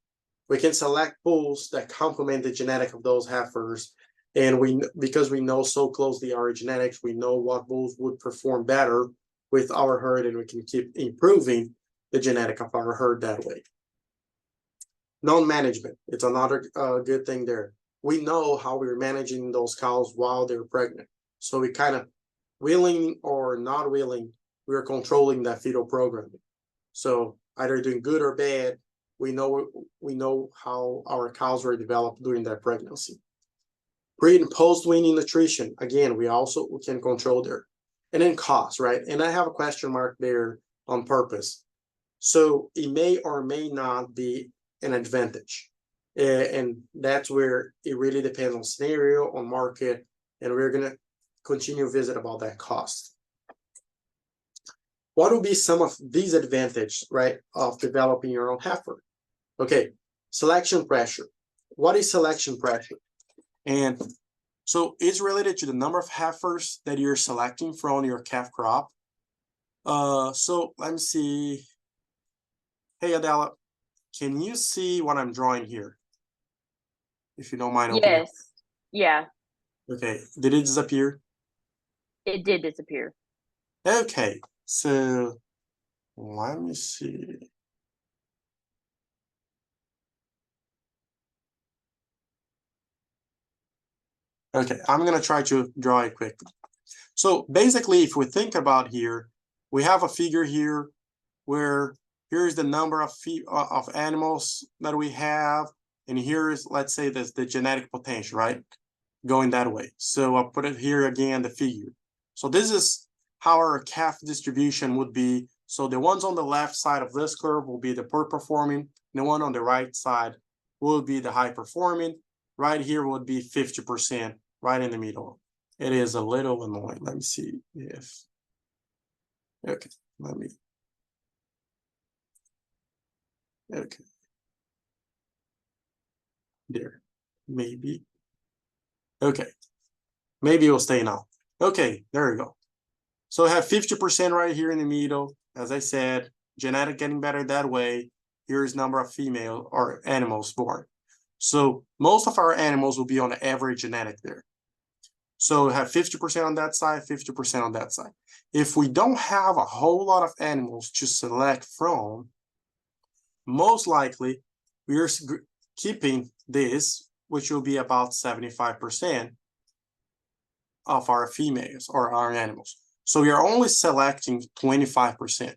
We can select bulls that complement the genetic of those heifers. And because we know so closely our genetics, we know what bulls would perform better with our herd, and we can keep improving the genetic of our herd that way. Known management, it's another good thing there. We know how we're managing those cows while they're pregnant. So we kind of, willing or not willing, we're controlling that fetal programming. So either doing good or bad, we know how our cows were developed during that pregnancy. Pre and post weaning nutrition, again, we can control there. And then cost, right? And I have a question mark there on purpose. So it may or may not be an advantage. And that's where it really depends on scenario, on market, and we're going to continue to visit about that cost. What will be some of these advantages, right, of developing your own heifer? Okay, selection pressure. What is selection pressure? And so it's related to the number of heifers that you're selecting from your calf crop. So let me see. Hey, Adela, can you see what I'm drawing here? If you don't mind opening. Yes. Yeah. Okay, did it disappear? It did disappear. Okay, so let me see. Okay, I'm going to try to draw it quickly. So basically, if we think about here, we have a figure here where here's the number of animals that we have, and here's, let's say, that's the genetic potential, right? Going that way. So I'll put it here again, the figure. So this is how our calf distribution would be. So the ones on the left side of this curve will be the poor performing. The one on the right side will be the high performing. Right here would be 50%, right in the middle. It is a little annoying. Let me see if, okay, okay. There, maybe. Okay, maybe it'll stay now. Okay, there we go. So I have 50% right here in the middle. As I said, genetic getting better that way. Here's number of female or animals born. So most of our animals will be on the average genetic there. So we have 50% on that side, 50% on that side. If we don't have a whole lot of animals to select from, most likely we are keeping this, which will be about 75% of our females or our animals. So we are only selecting 25%.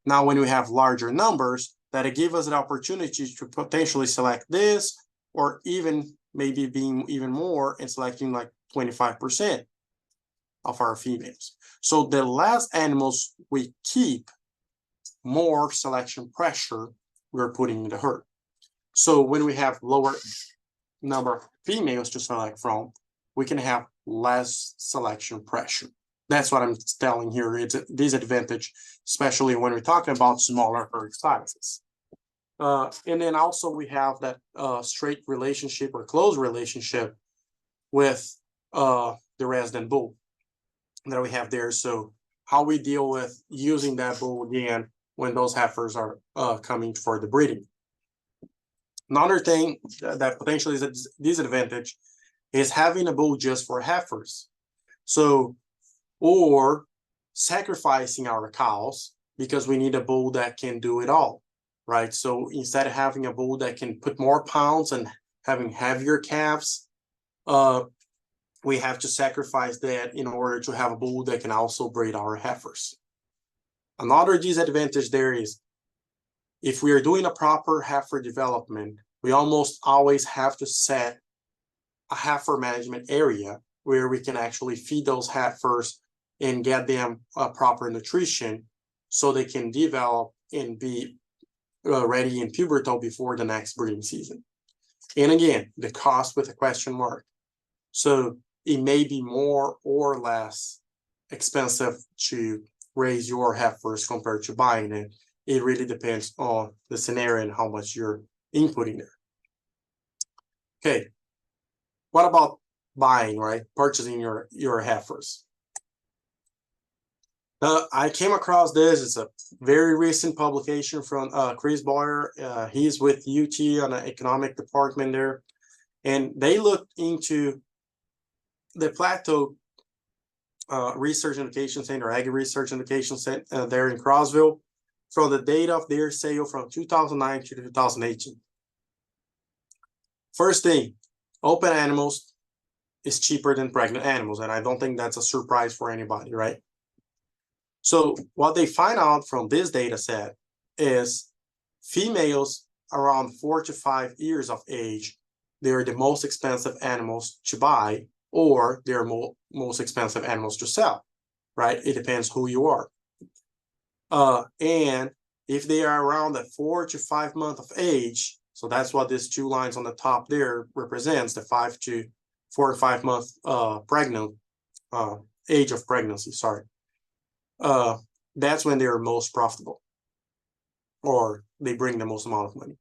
Now, when we have larger numbers, that give us an opportunity to potentially select this, or even maybe being even more and selecting like 25% of our females. So the less animals we keep, more selection pressure we're putting in the herd. So when we have lower number of females to select from, we can have less selection pressure. That's what I'm telling here. It's a disadvantage, especially when we're talking about smaller herd sizes. And then also we have that straight relationship or close relationship with the resident bull that we have there. So how we deal with using that bull again when those heifers are coming for the breeding. Another thing that potentially is a disadvantage is having a bull just for heifers. So, or sacrificing our cows because we need a bull that can do it all, right? So instead of having a bull that can put more pounds and having heavier calves, we have to sacrifice that in order to have a bull that can also breed our heifers. Another disadvantage there is if we are doing a proper heifer development, we almost always have to set a heifer management area where we can actually feed those heifers and get them proper nutrition so they can develop and be ready in pubertal before the next breeding season. And again, the cost with a question mark. So it may be more or less expensive to raise your heifers compared to buying it. It really depends on the scenario and how much you're inputting there. Okay, what about buying, right? Purchasing your heifers. I came across this. It's a very recent publication from Chris Boyer. He's with UT on the economic department there. And they looked into the Plateau Research and Education Center, Ag Research and Education Center there in Crossville, from the data of their sale from 2009 to 2018. First thing, open animals is cheaper than pregnant animals, and I don't think that's a surprise for anybody, right? So what they find out from this data set is females around 4 to 5 years of age, they're the most expensive animals to buy, or they're most expensive animals to sell, right? It depends who you are. And if they are around the 4 to 5 month of age, so that's what these two lines on the top there represents, the 4 to 5 month pregnant age of pregnancy, sorry. That's when they're most profitable, or they bring the most amount of money.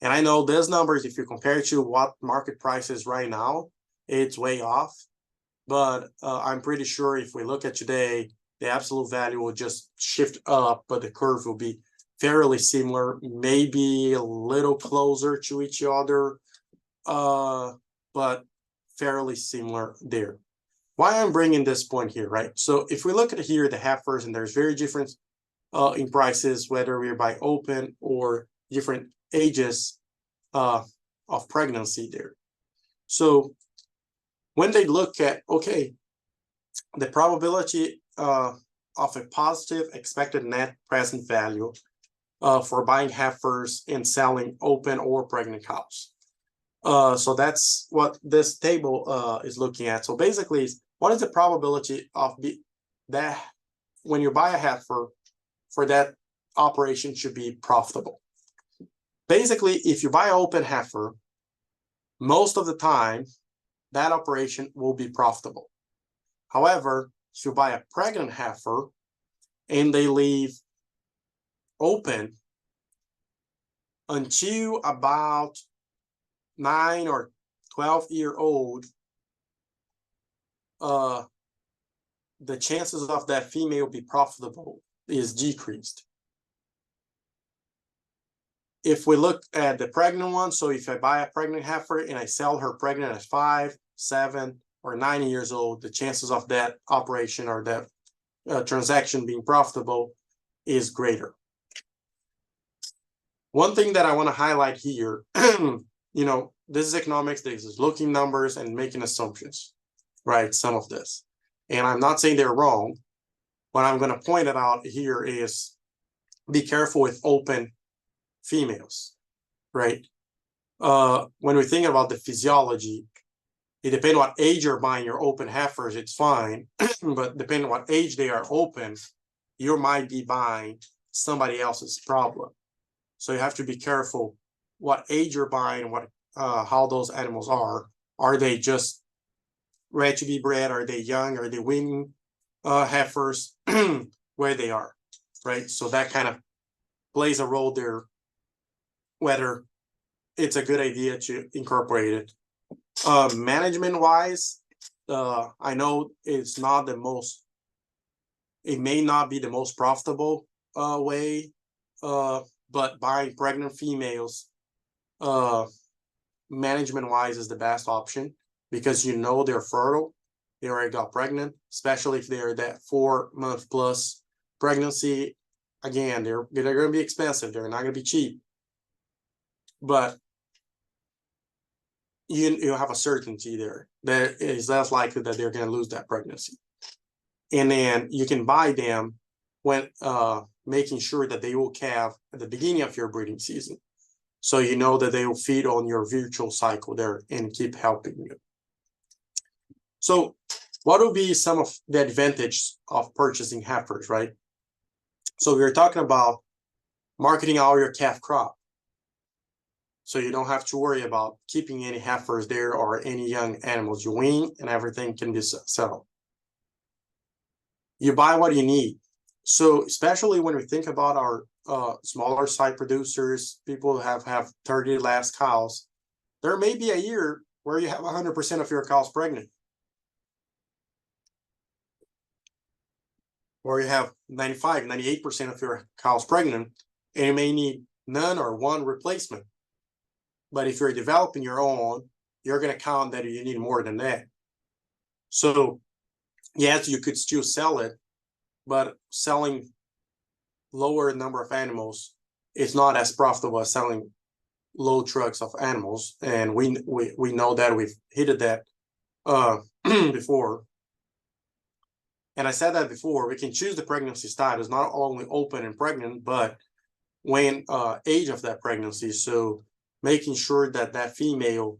And I know these numbers, if you compare it to what market price is right now, it's way off. But I'm pretty sure if we look at today, the absolute value will just shift up, but the curve will be fairly similar, maybe a little closer to each other, but fairly similar there. Why I'm bringing this point here, right? So if we look at here, the heifers, and there's very different in prices, whether we're by open or different ages of pregnancy there. So when they look at, okay, the probability of a positive expected net present value for buying heifers and selling open or pregnant cows. So that's what this table is looking at. So basically, what is the probability of that when you buy a heifer for that operation to be profitable? Basically, if you buy an open heifer, most of the time, that operation will be profitable. However, if you buy a pregnant heifer and they leave open until about 9 or 12-year-old, the chances of that female be profitable is decreased. If we look at the pregnant one, so if I buy a pregnant heifer and I sell her pregnant at 5, 7, or 9 years old, the chances of that operation or that transaction being profitable is greater. One thing that I want to highlight here, you know, this is economics, this is looking numbers and making assumptions, right? Some of this. And I'm not saying they're wrong. What I'm going to point it out here is be careful with open females, right? When we think about the physiology, it depends on what age you're buying your open heifers, it's fine. But depending on what age they are open, you might be buying somebody else's problem. So you have to be careful what age you're buying, what how those animals are. Are they just ready to be bred? Are they young? Are they weaning heifers? Where they are, right? So that kind of plays a role there, whether it's a good idea to incorporate it. Management wise, I know it's not the most, it may not be the most profitable way, but buying pregnant females, management wise, is the best option because you know they're fertile, they already got pregnant, especially if they're that 4-month plus pregnancy. Again, they're going to be expensive, they're not going to be cheap, but you have a certainty there that is less likely that they're going to lose that pregnancy. And then you can buy them when making sure that they will calve at the beginning of your breeding season. So you know that they will feed on your virtual cycle there and keep helping you. So what will be some of the advantages of purchasing heifers, right? So we were talking about marketing all your calf crop. So you don't have to worry about keeping any heifers there or any young animals. You wean and everything can be settled. You buy what you need. So especially when we think about our smaller side producers, people who have 30 last cows, there may be a year where you have 100% of your cows pregnant. Or you have 95, 98% of your cows pregnant, and you may need none or one replacement. But if you're developing your own, you're going to count that you need more than that. So yes, you could still sell it, but selling lower number of animals is not as profitable as selling low trucks of animals. And we know that, we've hit that before. And I said that before, we can choose the pregnancy status, not only open and pregnant, but when age of that pregnancy. So making sure that that female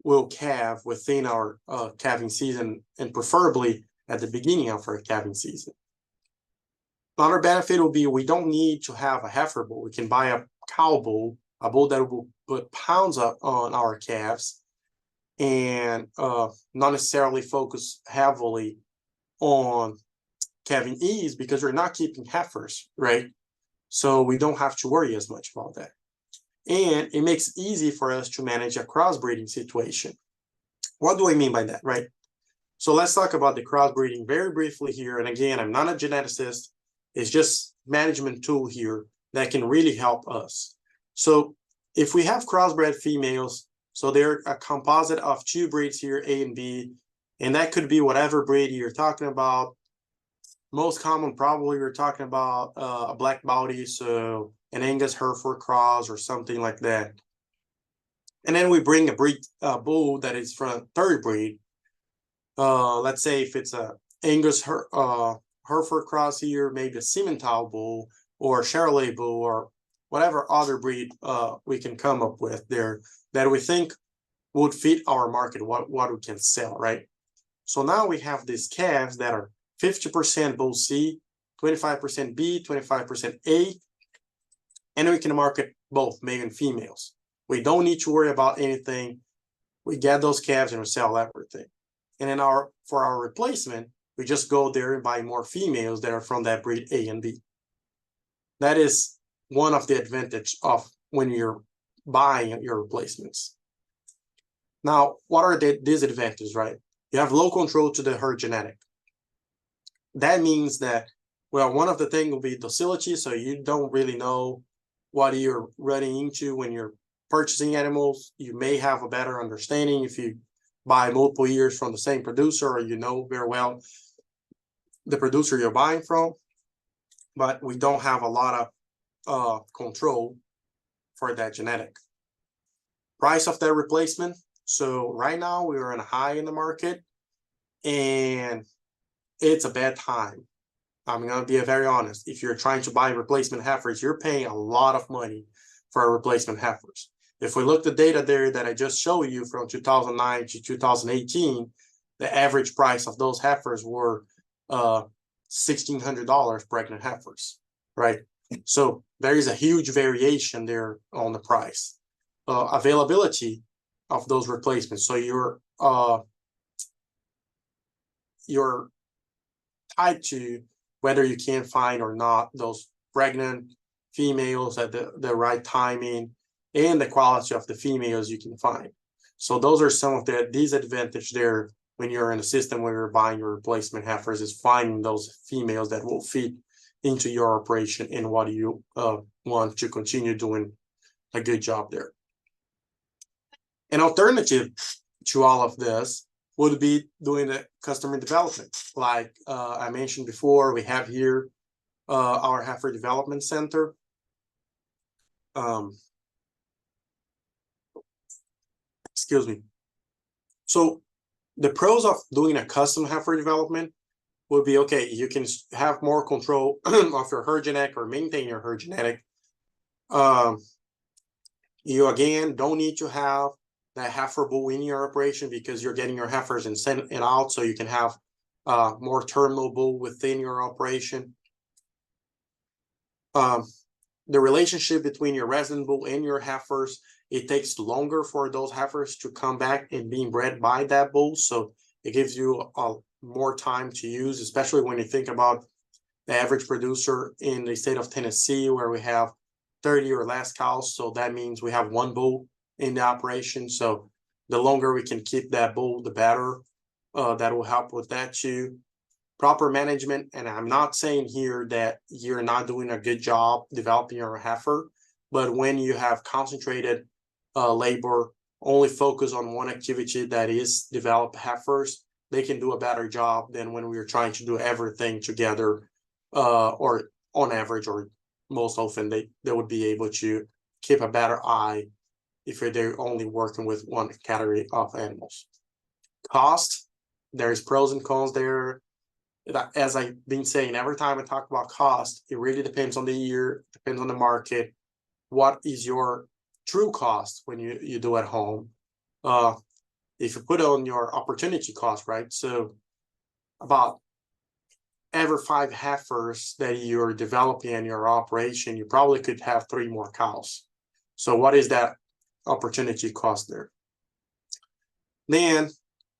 will calve within our calving season, and preferably at the beginning of our calving season. Another benefit will be we don't need to have a heifer bull. We can buy a cow bull, a bull that will put pounds up on our calves, and not necessarily focus heavily on calving ease because we're not keeping heifers, right? So we don't have to worry as much about that. And it makes it easy for us to manage a crossbreeding situation. What do I mean by that, right? So let's talk about the crossbreeding very briefly here. And again, I'm not a geneticist. It's just management tool here that can really help us. So if we have crossbred females, so they're a composite of two breeds here, A and B, and that could be whatever breed you're talking about. Most common, probably we're talking about a black body, so an Angus Hereford cross or something like that. And then we bring a breed bull that is from third breed. Let's say if it's a Angus Hereford cross here, maybe a Simmental bull or Charolais bull or whatever other breed we can come up with there that we think would fit our market, what we can sell, right? So now we have these calves that are 50% bull C, 25% B, 25% A, and we can market both male and females. We don't need to worry about anything. We get those calves and we sell everything. And then for our replacement, we just go there and buy more females that are from that breed A and B. That is one of the advantages of when you're buying your replacements. Now, what are the disadvantages, right? You have low control to the herd genetic. That means that, well, one of the things will be docility, so you don't really know what you're running into when you're purchasing animals. You may have a better understanding if you buy multiple years from the same producer, or you know very well the producer you're buying from, but we don't have a lot of control for that genetic. Price of that replacement. So right now we are in a high in the market, and it's a bad time. I'm going to be very honest. If you're trying to buy replacement heifers, you're paying a lot of money for replacement heifers. If we look at the data there that I just showed you from 2009 to 2018, the average price of those heifers were $1,600 pregnant heifers, right? So there is a huge variation there on the price. Availability of those replacements. So you're tied to whether you can find or not those pregnant females at the right timing, and the quality of the females you can find. So those are some of the disadvantages there when you're in a system where you're buying your replacement heifers, is finding those females that will fit into your operation and what you want to continue doing a good job there. An alternative to all of this would be doing the customer development. Like I mentioned before, we have here our heifer development center. Excuse me. So the pros of doing a custom heifer development would be, okay, you can have more control of your herd genetic or maintain your herd genetic. You again don't need to have that heifer bull in your operation, because you're getting your heifers and send it out, so you can have more terminal bull within your operation. The relationship between your resident bull and your heifers, it takes longer for those heifers to come back and being bred by that bull, so it gives you more time to use, especially when you think about the average producer in the state of Tennessee, where we have 30 or less cows. So that means we have one bull in the operation. So the longer we can keep that bull, the better. That will help with that too. Proper management, and I'm not saying here that you're not doing a good job developing your heifer, but when you have concentrated labor, only focus on one activity, that is develop heifers, they can do a better job than when we're trying to do everything together, or on average, or most often they would be able to keep a better eye if they're only working with one category of animals. Cost, there's pros and cons there. As I've been saying, every time I talk about cost, it really depends on the year, depends on the market. What is your true cost when you do at home? If you put on your opportunity cost, right? So about every 5 heifers that you're developing in your operation, you probably could have 3 more cows. So what is that opportunity cost there? Then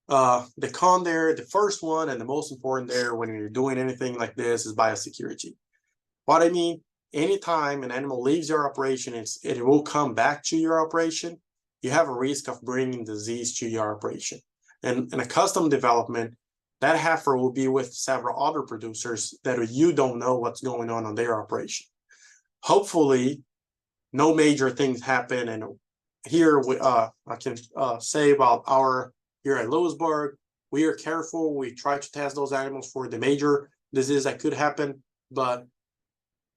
the con there, the first one and the most important there when you're doing anything like this, is biosecurity. What I mean, anytime an animal leaves your operation, it will come back to your operation. You have a risk of bringing disease to your operation. And in a custom development, that heifer will be with several other producers that you don't know what's going on their operation. Hopefully, no major things happen. And here I can say about here at Lewisburg, we are careful. We try to test those animals for the major disease that could happen, but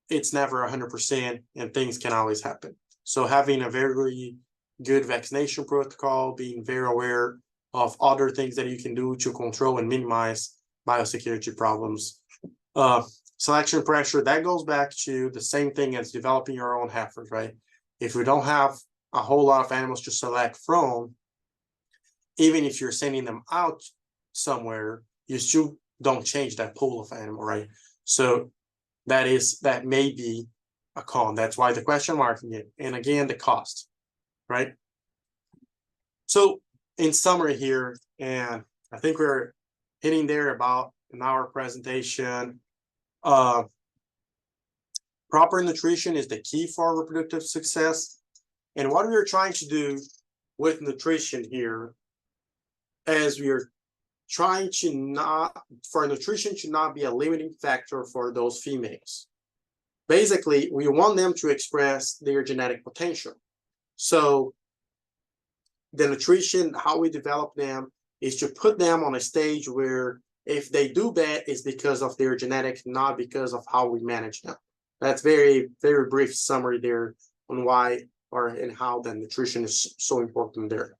it's never 100%, and things can always happen. So having a very good vaccination protocol, being very aware of other things that you can do to control and minimize biosecurity problems. Selection pressure, that goes back to the same thing as developing your own heifers, right? If we don't have a whole lot of animals to select from, even if you're sending them out somewhere, you still don't change that pool of animal, right? So that may be a con. That's why the question mark in it. And again, the cost, right? So in summary here, and I think we're hitting there about an hour presentation. Proper nutrition is the key for reproductive success. And what we're trying to do with nutrition here, as we're trying to nutrition to not be a limiting factor for those females. Basically, we want them to express their genetic potential. So the nutrition, how we develop them, is to put them on a stage where if they do bad, it's because of their genetics, not because of how we manage them. That's very, very brief summary there on why and how the nutrition is so important there.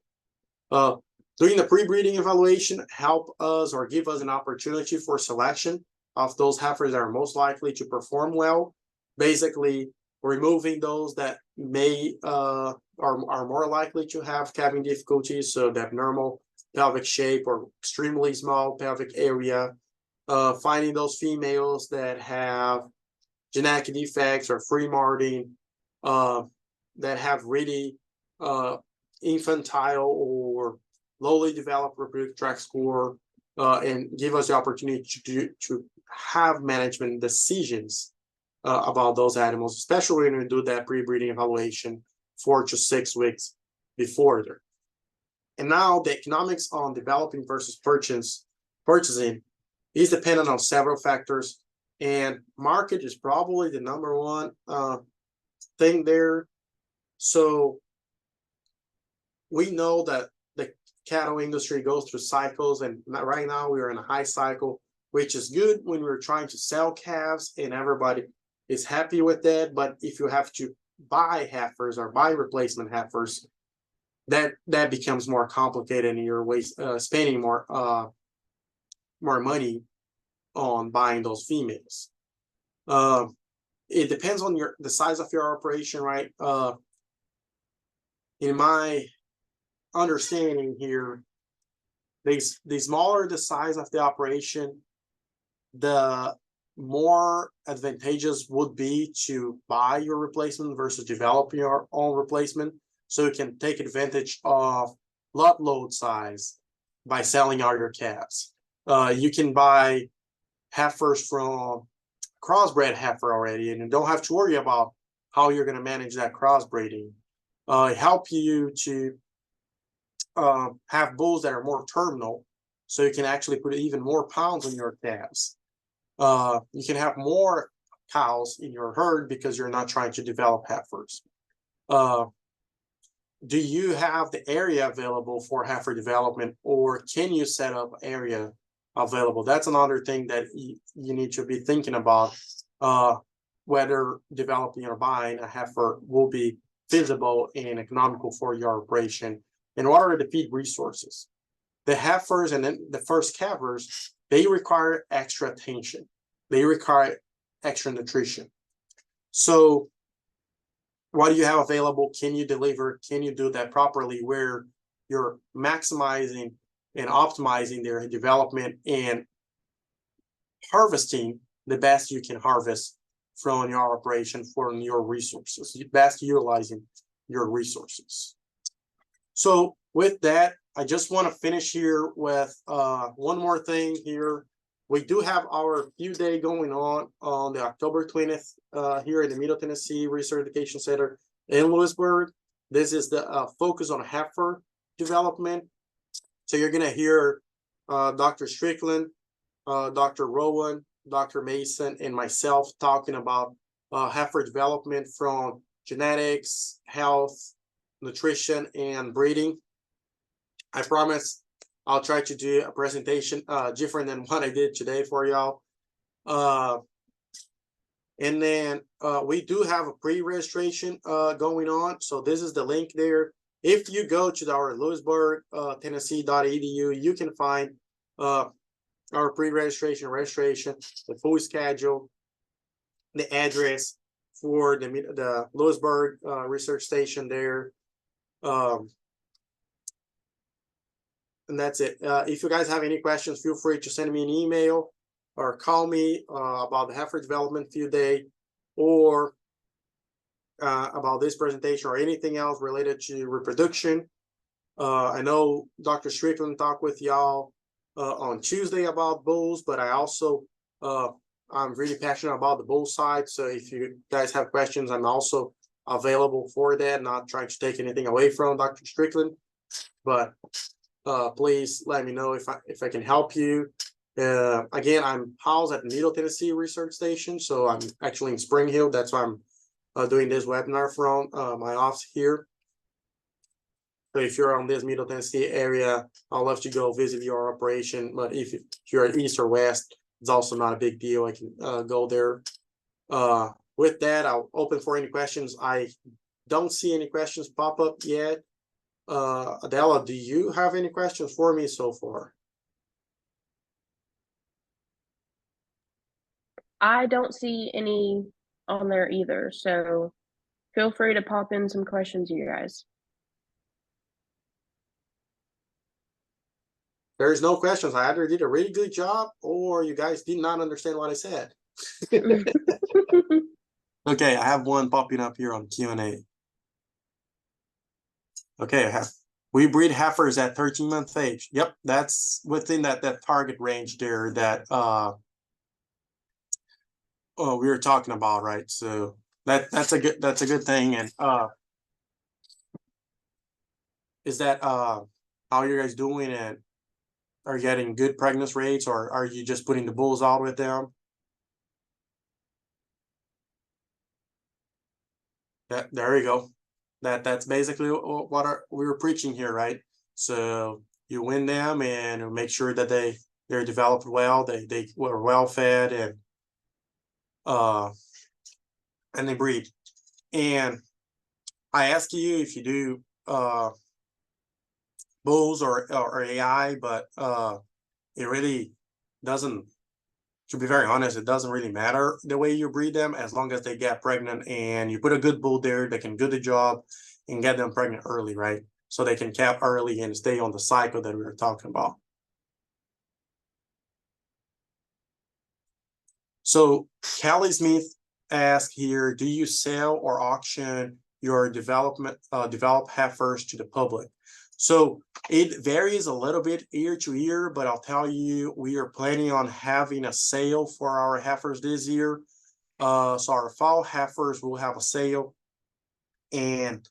Doing the pre-breeding evaluation help us or give us an opportunity for selection of those heifers that are most likely to perform well. Basically, removing those that may are more likely to have calving difficulties, so the abnormal pelvic shape or extremely small pelvic area. Finding those females that have genetic defects or free marting that have really infantile or lowly developed reproductive tract score, and give us the opportunity to have management decisions about those animals, especially when we do that pre-breeding evaluation 4 to 6 weeks before there. And now the economics on developing versus purchasing is dependent on several factors, and market is probably the number one thing there. So we know that the cattle industry goes through cycles, and right now we are in a high cycle, which is good when we're trying to sell calves and everybody is happy with that. But if you have to buy heifers or buy replacement heifers, that becomes more complicated, and you're spending more money on buying those females. It depends on the size of your operation, right? In my understanding here, the smaller the size of the operation, the more advantageous would be to buy your replacement versus develop your own replacement, so you can take advantage of lot load size by selling out your calves. You can buy heifers from crossbred heifer already, and you don't have to worry about how you're going to manage that crossbreeding. Help you to have bulls that are more terminal, so you can actually put even more pounds on your calves. You can have more cows in your herd because you're not trying to develop heifers. Do you have the area available for heifer development, or can you set up area available? That's another thing that you need to be thinking about, whether developing or buying a heifer will be feasible and economical for your operation. And what are the feed resources? The heifers and then the first calvers, they require extra attention. They require extra nutrition. So what do you have available? Can you deliver? Can you do that properly, where you're maximizing and optimizing their development and harvesting the best you can harvest from your operation, from your resources, best utilizing your resources. So with that, I just want to finish here with one more thing here. We do have our field day going on the October 20th here in the Middle Tennessee Research Education Center in Lewisburg. This is the focus on heifer development. So you're going to hear Dr. Strickland, Dr. Rowan, Dr. Mason, and myself talking about heifer development from genetics, health, nutrition, and breeding. I promise I'll try to do a presentation different than what I did today for y'all. And then we do have a pre-registration going on. So this is the link there. If you go to our Lewisburg, Tennessee.edu, you can find our pre-registration, registration, the full schedule, the address for the Lewisburg research station there. And that's it. If you guys have any questions, feel free to send me an email or call me about the heifer development field day, or about this presentation, or anything else related to reproduction. I know Dr. Strickland talked with y'all on Tuesday about bulls, but I also I'm really passionate about the bull side. So if you guys have questions, I'm also available for that. Not trying to take anything away from Dr. Strickland, but please let me know if I can help you. Again, I'm housed at the Middle Tennessee Research Station, so I'm actually in Spring Hill. That's why I'm doing this webinar from my office here. So if you're on this Middle Tennessee area, I'd love to go visit your operation. But if you're east or west, it's also not a big deal. I can go there. With that, I'll open for any questions. I don't see any questions pop up yet. Adela, do you have any questions for me so far? I don't see any on there either, so feel free to pop in some questions, you guys. There's no questions. I either did a really good job or you guys did not understand what I said. Okay, I have one popping up here on Q&A. Okay, we breed heifers at 13-month age. Yep, that's within that target range there that we were talking about, right? So that's a good thing. And is that how you guys doing? And are you getting good pregnancy rates, or are you just putting the bulls out with them? There you go. That's basically what we were preaching here, right? So you win them and make sure that they're developed well, they were well fed, uh and they breed. And I ask you if you do bulls or AI, but it really doesn't. To be very honest, it doesn't really matter the way you breed them as long as they get pregnant and you put a good bull there that can do the job and get them pregnant early, right? So they can calve early and stay on the cycle that we were talking about. So Callie Smith asked here, do you sell or auction your developed heifers to the public? So it varies a little bit year to year, but I'll tell you, we are planning on having a sale for our heifers this year. So our fall heifers will have a sale, and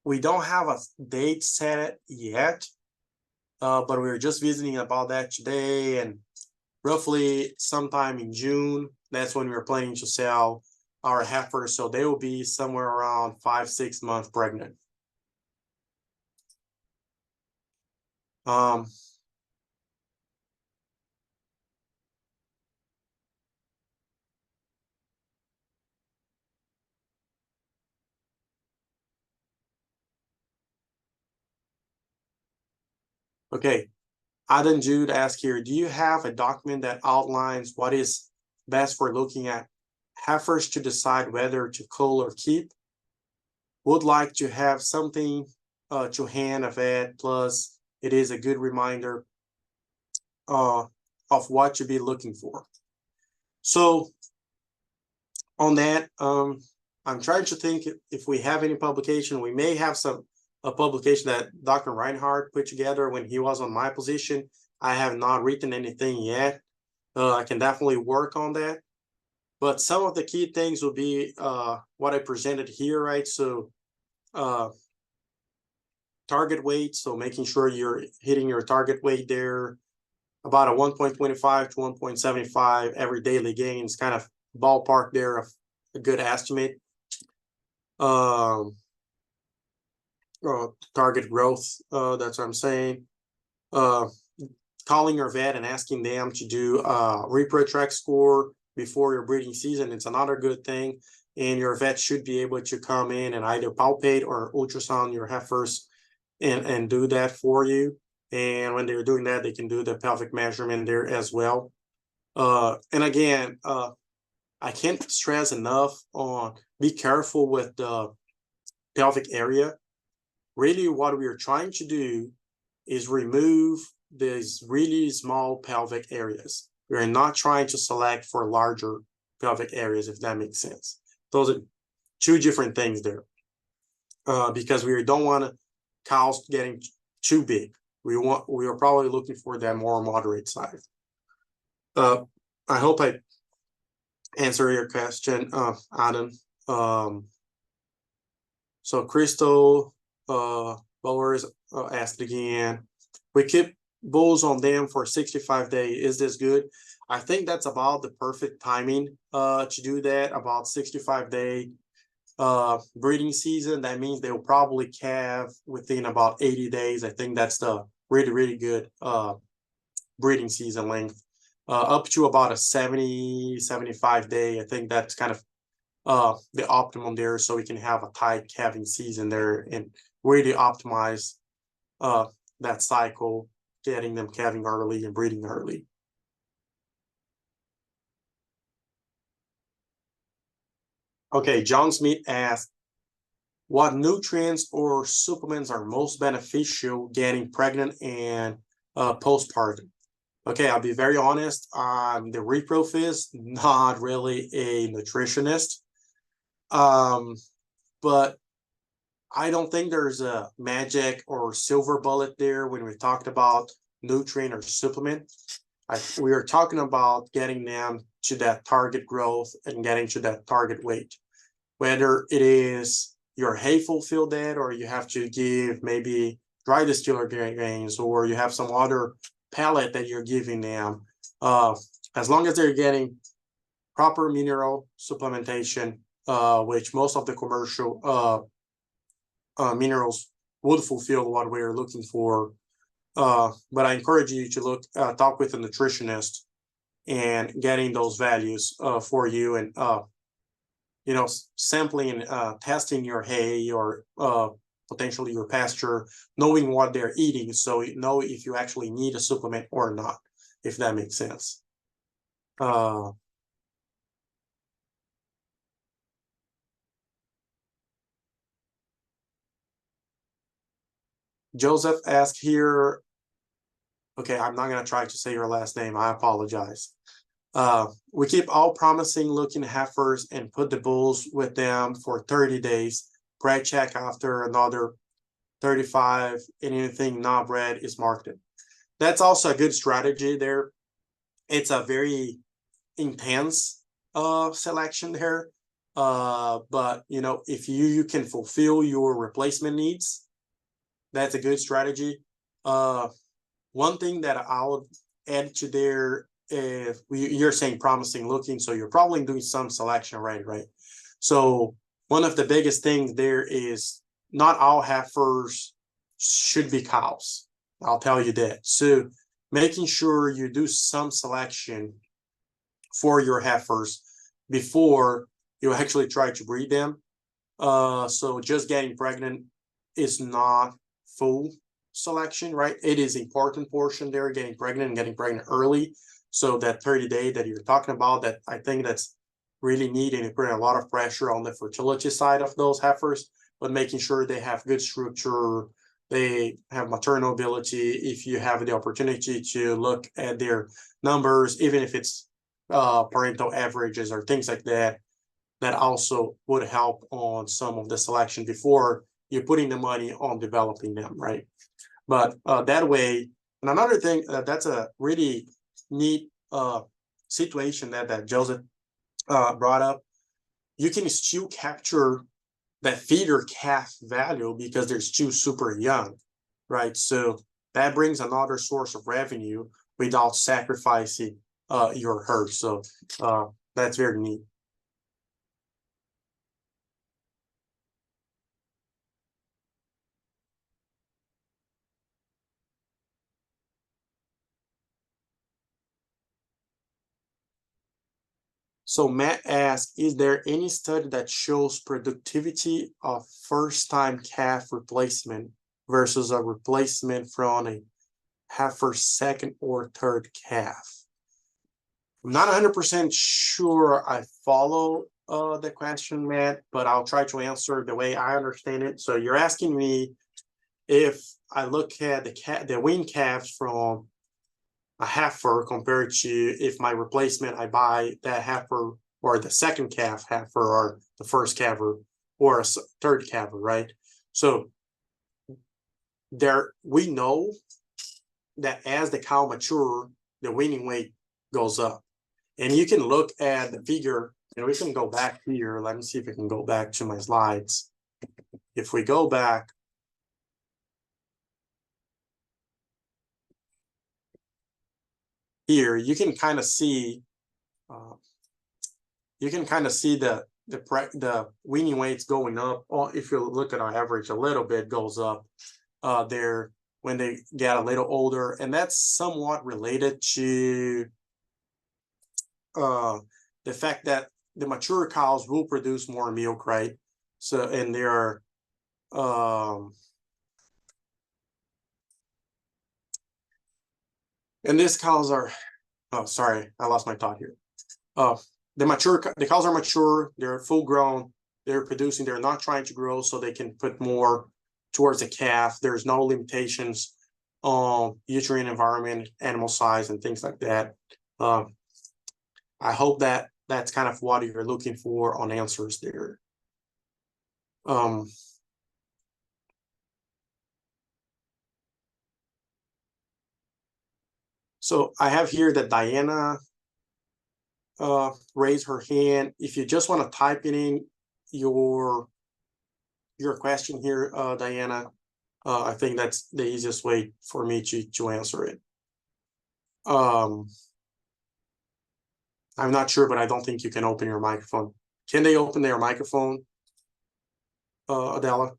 we don't have a date set yet, but we were just visiting about that today, and roughly sometime in June, that's when we're planning to sell our heifers. So they will be somewhere around 5-6 months pregnant. Okay, Adam Jude asked here, do you have a document that outlines what is best for looking at heifers to decide whether to cull or keep? Would like to have something to hand of it, plus it is a good reminder of what to be looking for. So on that, I'm trying to think if we have any publication. We may have a publication that Dr. Reinhardt put together when he was on my position. I have not written anything yet. I can definitely work on that. But some of the key things will be what I presented here, right? So target weight, so making sure you're hitting your target weight there, about a 1.25 to 1.75 every daily gains, kind of ballpark there of a good estimate. Target growth, that's what I'm saying. Calling your vet and asking them to do a reprotract score before your breeding season, it's another good thing. And your vet should be able to come in and either palpate or ultrasound your heifers and do that for you. And when they're doing that, they can do the pelvic measurement there as well. And again, I can't stress enough on be careful with the pelvic area. Really, what we are trying to do is remove these really small pelvic areas. We're not trying to select for larger pelvic areas, if that makes sense. Those are two different things there. Because we don't want cows getting too big. We are probably looking for that more moderate size. I hope I answer your question, Adam. So Crystal Bowers asked again, we keep bulls on them for 65 days. Is this good? I think that's about the perfect timing to do that, about 65-day breeding season. That means they will probably calve within about 80 days. I think that's the really good breeding season length. Up to about a 70-75 day. I think that's kind of the optimum there, so we can have a tight calving season there and really optimize that cycle, getting them calving early and breeding early. Okay, John Smith asked, what nutrients or supplements are most beneficial getting pregnant and postpartum? Okay, I'll be very honest. The reproof is not really a nutritionist. But I don't think there's a magic or silver bullet there when we talked about nutrient or supplement. We are talking about getting them to that target growth and getting to that target weight. Whether it is your hay fulfill that, or you have to give maybe dry distiller grains, or you have some other pellet that you're giving them. As long as they're getting proper mineral supplementation, which most of the commercial minerals would fulfill what we're looking for. But I encourage you to talk with a nutritionist and getting those values for you, and sampling, testing your hay or potentially your pasture, knowing what they're eating, so you know if you actually need a supplement or not, if that makes sense. Joseph asked here, okay, I'm not going to try to say your last name. I apologize. We keep all promising looking heifers and put the bulls with them for 30 days. Bred check after another 35, and anything not bred is marketed. That's also a good strategy there. It's a very intense selection there. But if you can fulfill your replacement needs, that's a good strategy. One thing that I would add to there, if you're saying promising looking, so you're probably doing some selection, right? So one of the biggest things there is not all heifers should be cows. I'll tell you that. So making sure you do some selection for your heifers before you actually try to breed them. So just getting pregnant is not full selection, right? It is important portion there, getting pregnant early. So that 30-day that you're talking about, that I think that's really needed and putting a lot of pressure on the fertility side of those heifers, but making sure they have good structure, they have maternal ability. If you have the opportunity to look at their numbers, even if it's parental averages or things like that, that also would help on some of the selection before you're putting the money on developing them, right? But that way, and another thing, that's a really neat situation that Joseph brought up. You can still capture that feeder calf value because they're still super young, right? So that brings another source of revenue without sacrificing your herd. So that's very neat. So Matt asks, is there any study that shows productivity of first-time calf replacement versus a replacement from a heifer second or third calf? I'm not 100% sure I follow the question, Matt, but I'll try to answer the way I understand it. So you're asking me if I look at the weaned calves from a heifer compared to if my replacement, I buy that heifer or the second calf heifer or the first calver or a third calver, right? So we know that as the cow mature, the weaning weight goes up. And you can look at the figure, and we can go back here. Let me see if we can go back to my slides. If we go back, here, you can kind of see the weaning weights going up. If you look at our average, a little bit goes up there when they get a little older, and that's somewhat related to the fact that the mature cows will produce more milk, right? So, and they're and these cows are, oh, sorry, I lost my thought here. The cows are mature, they're full grown, they're producing, they're not trying to grow, so they can put more towards a calf. There's no limitations on nutrient environment, animal size, and things like that. I hope that that's kind of what you're looking for on answers there. So I have here that Diana raised her hand. If you just want to type it in your question here, Diana, I think that's the easiest way for me to answer it. I'm not sure, but I don't think you can open your microphone. Can they open their microphone, Adela?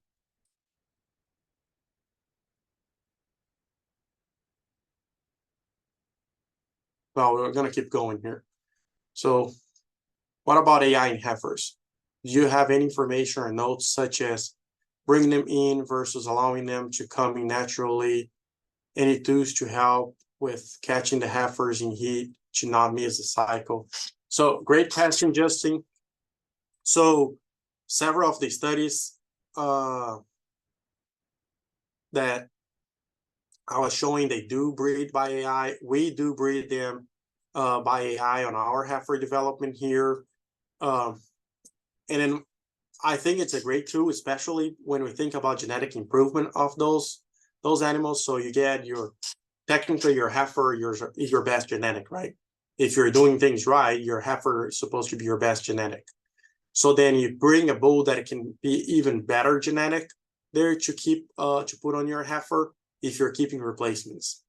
Well, we're going to keep going here. So what about AI in heifers? Do you have any information or notes such as bringing them in versus allowing them to come in naturally? Any tools to help with catching the heifers in heat to not miss the cycle? So great question, Justin. So several of the studies that I was showing, they do breed by AI. We do breed them by AI on our heifer development here. And then I think it's a great tool, especially when we think about genetic improvement of those animals. So you get technically your heifer is your best genetic, right? If you're doing things right, your heifer is supposed to be your best genetic. So then you bring a bull that can be even better genetic there to keep to put on your heifer if you're keeping replacements.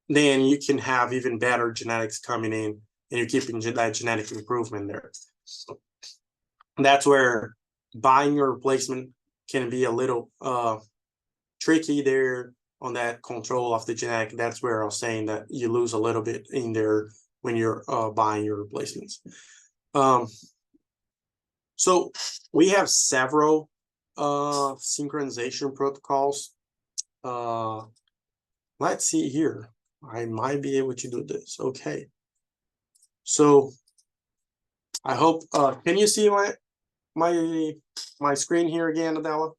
Then you can have even better genetics coming in and you're keeping that genetic improvement there. So that's where buying your replacement can be a little tricky there on that control of the genetic. That's where I was saying that you lose a little bit in there when you're buying your replacements. So we have several synchronization protocols. Let's see here. I might be able to do this. Okay. So I hope, can you see my screen here again, Adela?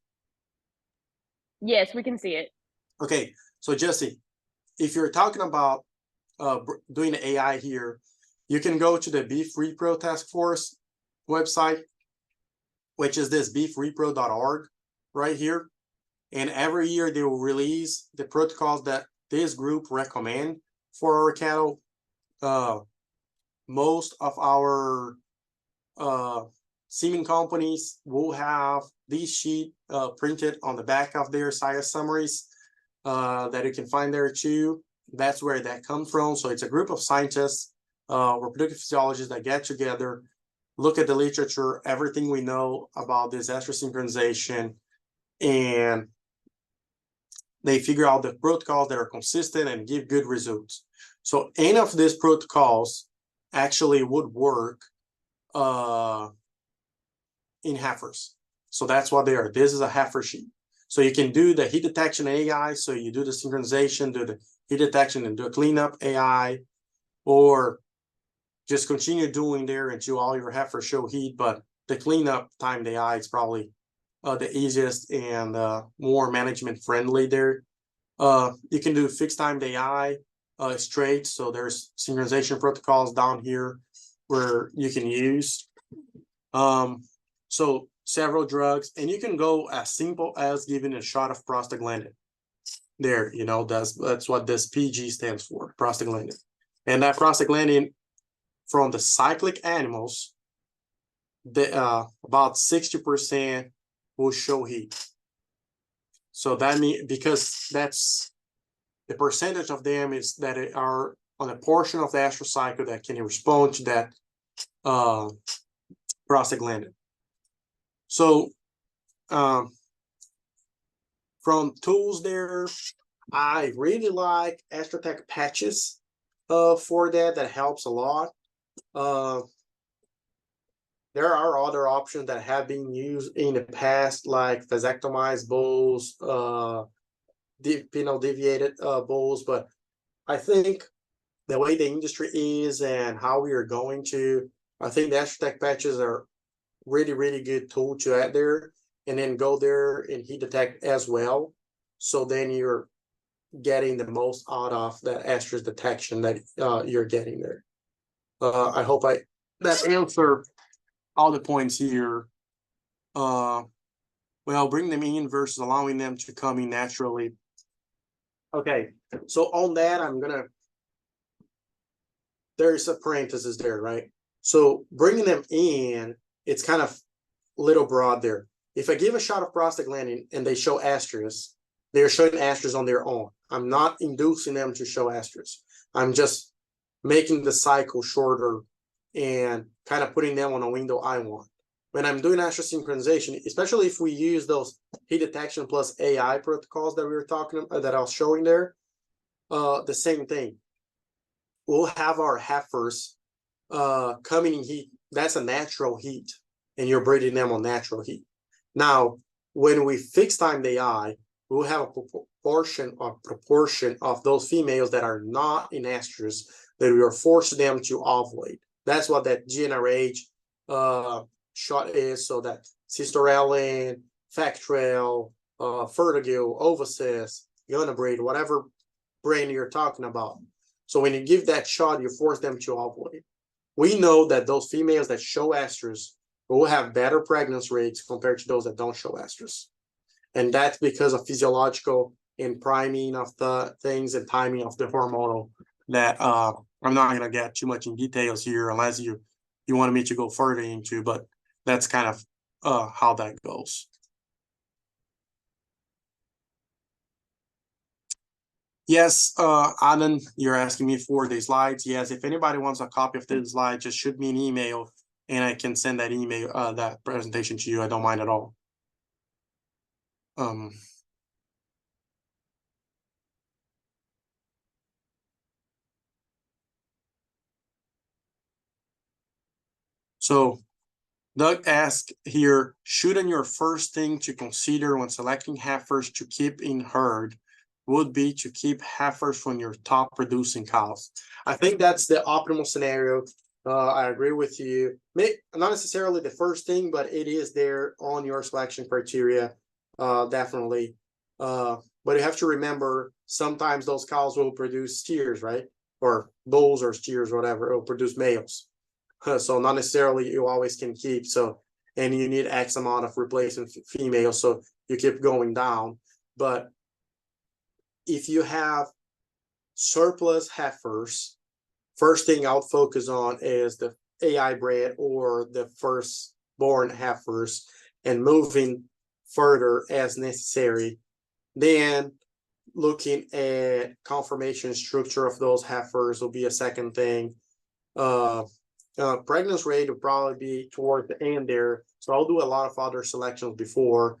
Yes, we can see it. Okay, so Jesse, if you're talking about doing the AI here, you can go to the Beef Repro Task Force website, which is this beefrepro.org right here. And every year they will release the protocols that this group recommend for our cattle. Most of our semen companies will have this sheet printed on the back of their science summaries that you can find there too. That's where that comes from. So it's a group of scientists, reproductive physiologists that get together, look at the literature, everything we know about this estrus synchronization, and they figure out the protocols that are consistent and give good results. So any of these protocols actually would work in heifers. So that's what they are. This is a heifer sheet. So you can do the heat detection AI. So you do the synchronization, do the heat detection, and do a cleanup AI, or just continue doing there until all your heifers show heat. But the cleanup timed AI is probably the easiest and more management friendly there. You can do fixed timed AI straight. So there's synchronization protocols down here where you can use. So several drugs, and you can go as simple as giving a shot of prostaglandin. There, you know, that's what this PG stands for, prostaglandin. And that prostaglandin from the cyclic animals, about 60% will show heat. So that means, because that's the percentage of them is that are on a portion of the estrous cycle that can respond to that prostaglandin. So from tools there, I really like Astrotech patches for that helps a lot. There are other options that have been used in the past, like vasectomized bulls, deviated bulls, but I think the way the industry is and how we are going to, I think the Astrotech patches are really, really good tool to add there, and then go there and heat detect as well. So then you're getting the most out of that estrus detection that you're getting there. I hope that answer all the points here. Well, bring them in versus allowing them to come in naturally. Okay, so on that, there's a parenthesis there, right? So bringing them in, it's kind of little broad there. If I give a shot of prostaglandin and they show estrus, they're showing estrus on their own. I'm not inducing them to show estrus. I'm just making the cycle shorter and kind of putting them on a window I want. When I'm doing estrus synchronization, especially if we use those heat detection plus AI protocols that we were talking about, that I was showing there, the same thing. We'll have our heifers coming in heat. That's a natural heat, and you're breeding them on natural heat. Now, when we fix time the AI, we'll have a proportion of those females that are not in estrus that we are forcing them to ovulate. That's what that GnRH shot is. So that cisterellin, Factrel, Fertigil, Ovasys, Unibreed, whatever brand you're talking about. So when you give that shot, you force them to ovulate. We know that those females that show estrus will have better pregnancy rates compared to those that don't show estrus. And that's because of physiological and priming of the things and timing of the hormonal that I'm not going to get too much in details here unless you wanted me to go further into, but that's kind of how that goes. Yes, Adam, you're asking me for the slides. Yes, if anybody wants a copy of the slide, just shoot me an email and I can send that email, that presentation to you. I don't mind at all. So Doug asked here, shouldn't your first thing to consider when selecting heifers to keep in herd would be to keep heifers from your top producing cows? I think that's the optimal scenario. I agree with you. Not necessarily the first thing, but it is there on your selection criteria, definitely. But you have to remember, sometimes those cows will produce steers, right? Or bulls or steers, whatever. It will produce males. So not necessarily you always can keep. So, and you need X amount of replacement females. So you keep going down. But if you have surplus heifers, first thing I'll focus on is the AI bred or the firstborn heifers and moving further as necessary. Then looking at conformation structure of those heifers will be a second thing. Pregnancy rate will probably be toward the end there. So I'll do a lot of other selections before.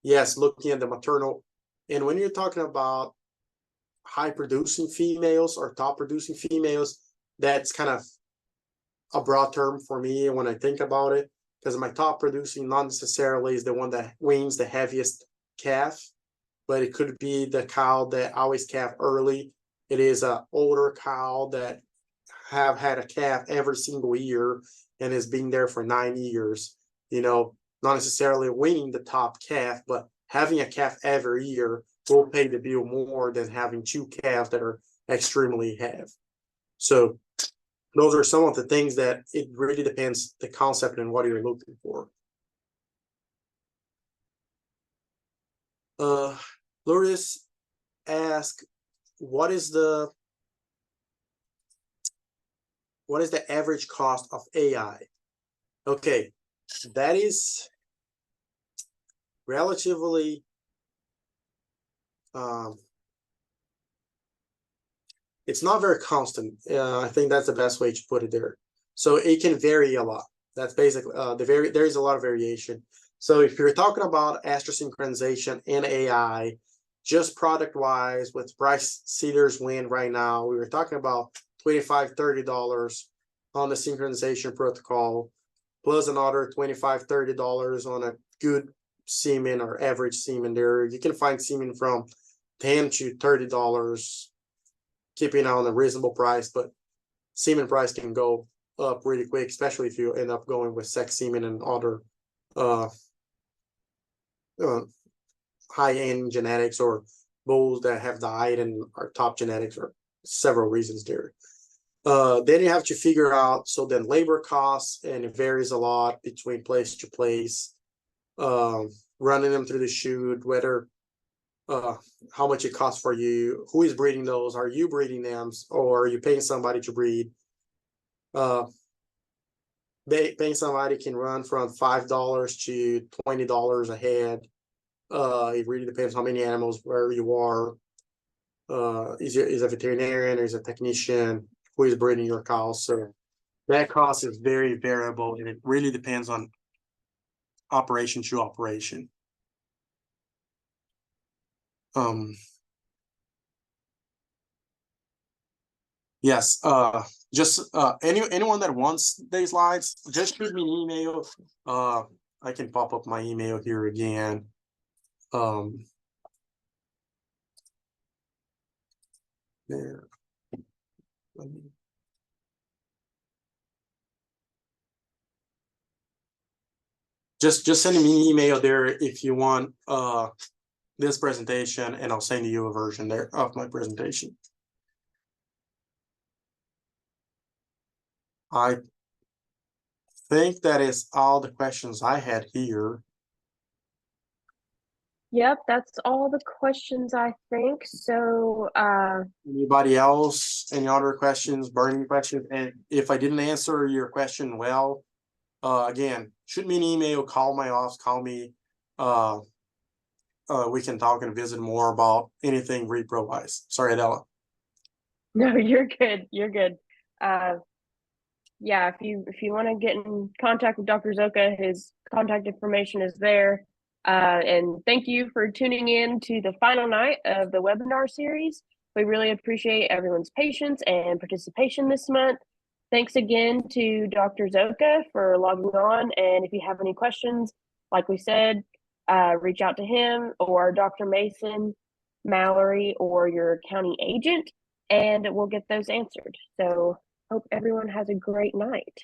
Yes, looking at the maternal. And when you're talking about high producing females or top producing females, that's kind of a broad term for me when I think about it, because my top producing not necessarily is the one that weans the heaviest calf, but it could be the cow that always calf early. It is an older cow that have had a calf every single year and has been there for 9 years. You know, not necessarily winning the top calf, but having a calf every year will pay the bill more than having two calves that are extremely heavy. So those are some of the things that it really depends the concept and what you're looking for. Lourdes asked, what is the average cost of AI? Okay, that is relatively it's not very constant. I think that's the best way to put it there. So it can vary a lot. That's basically there is a lot of variation. So if you're talking about estrus synchronization and AI, just product wise with price Cedars Wind right now, we were talking about $25-$30 on the synchronization protocol, plus another $25-$30 on a good semen or average semen there. You can find semen from $10 to $30, keeping on a reasonable price, but semen price can go up really quick, especially if you end up going with sex semen and other high-end genetics or bulls that have died and are top genetics for several reasons there. Then you have to figure out, so then labor costs, and it varies a lot between place to place. Running them through the chute, whether how much it costs for you, who is breeding those, are you breeding them, or are you paying somebody to breed? Paying somebody can run from $5 to $20 a head. It really depends how many animals, where you are. Is a veterinarian, or is a technician, who is breeding your cows. So that cost is very variable, and it really depends on operation to operation. Yes, just anyone that wants these slides, just shoot me an email. I can pop up my email here again. There. Just send me an email there if you want this presentation, and I'll send you a version there of my presentation. I think that is all the questions I had here. Yep, that's all the questions, I think. So anybody else, any other questions, burning questions? And if I didn't answer your question well, again, shoot me an email, call my office, call me. We can talk and visit more about anything repro wise. Sorry, Adela. no, you're good. You're good. Yeah, if you want to get in contact with Dr. Zoca, his contact information is there. And thank you for tuning in to the final night of the webinar series. We really appreciate everyone's patience and participation this month. Thanks again to Dr. Zoca for logging on. And if you have any questions, like we said, reach out to him or Dr. Mason, Mallory, or your county agent, and we'll get those answered. So hope everyone has a great night.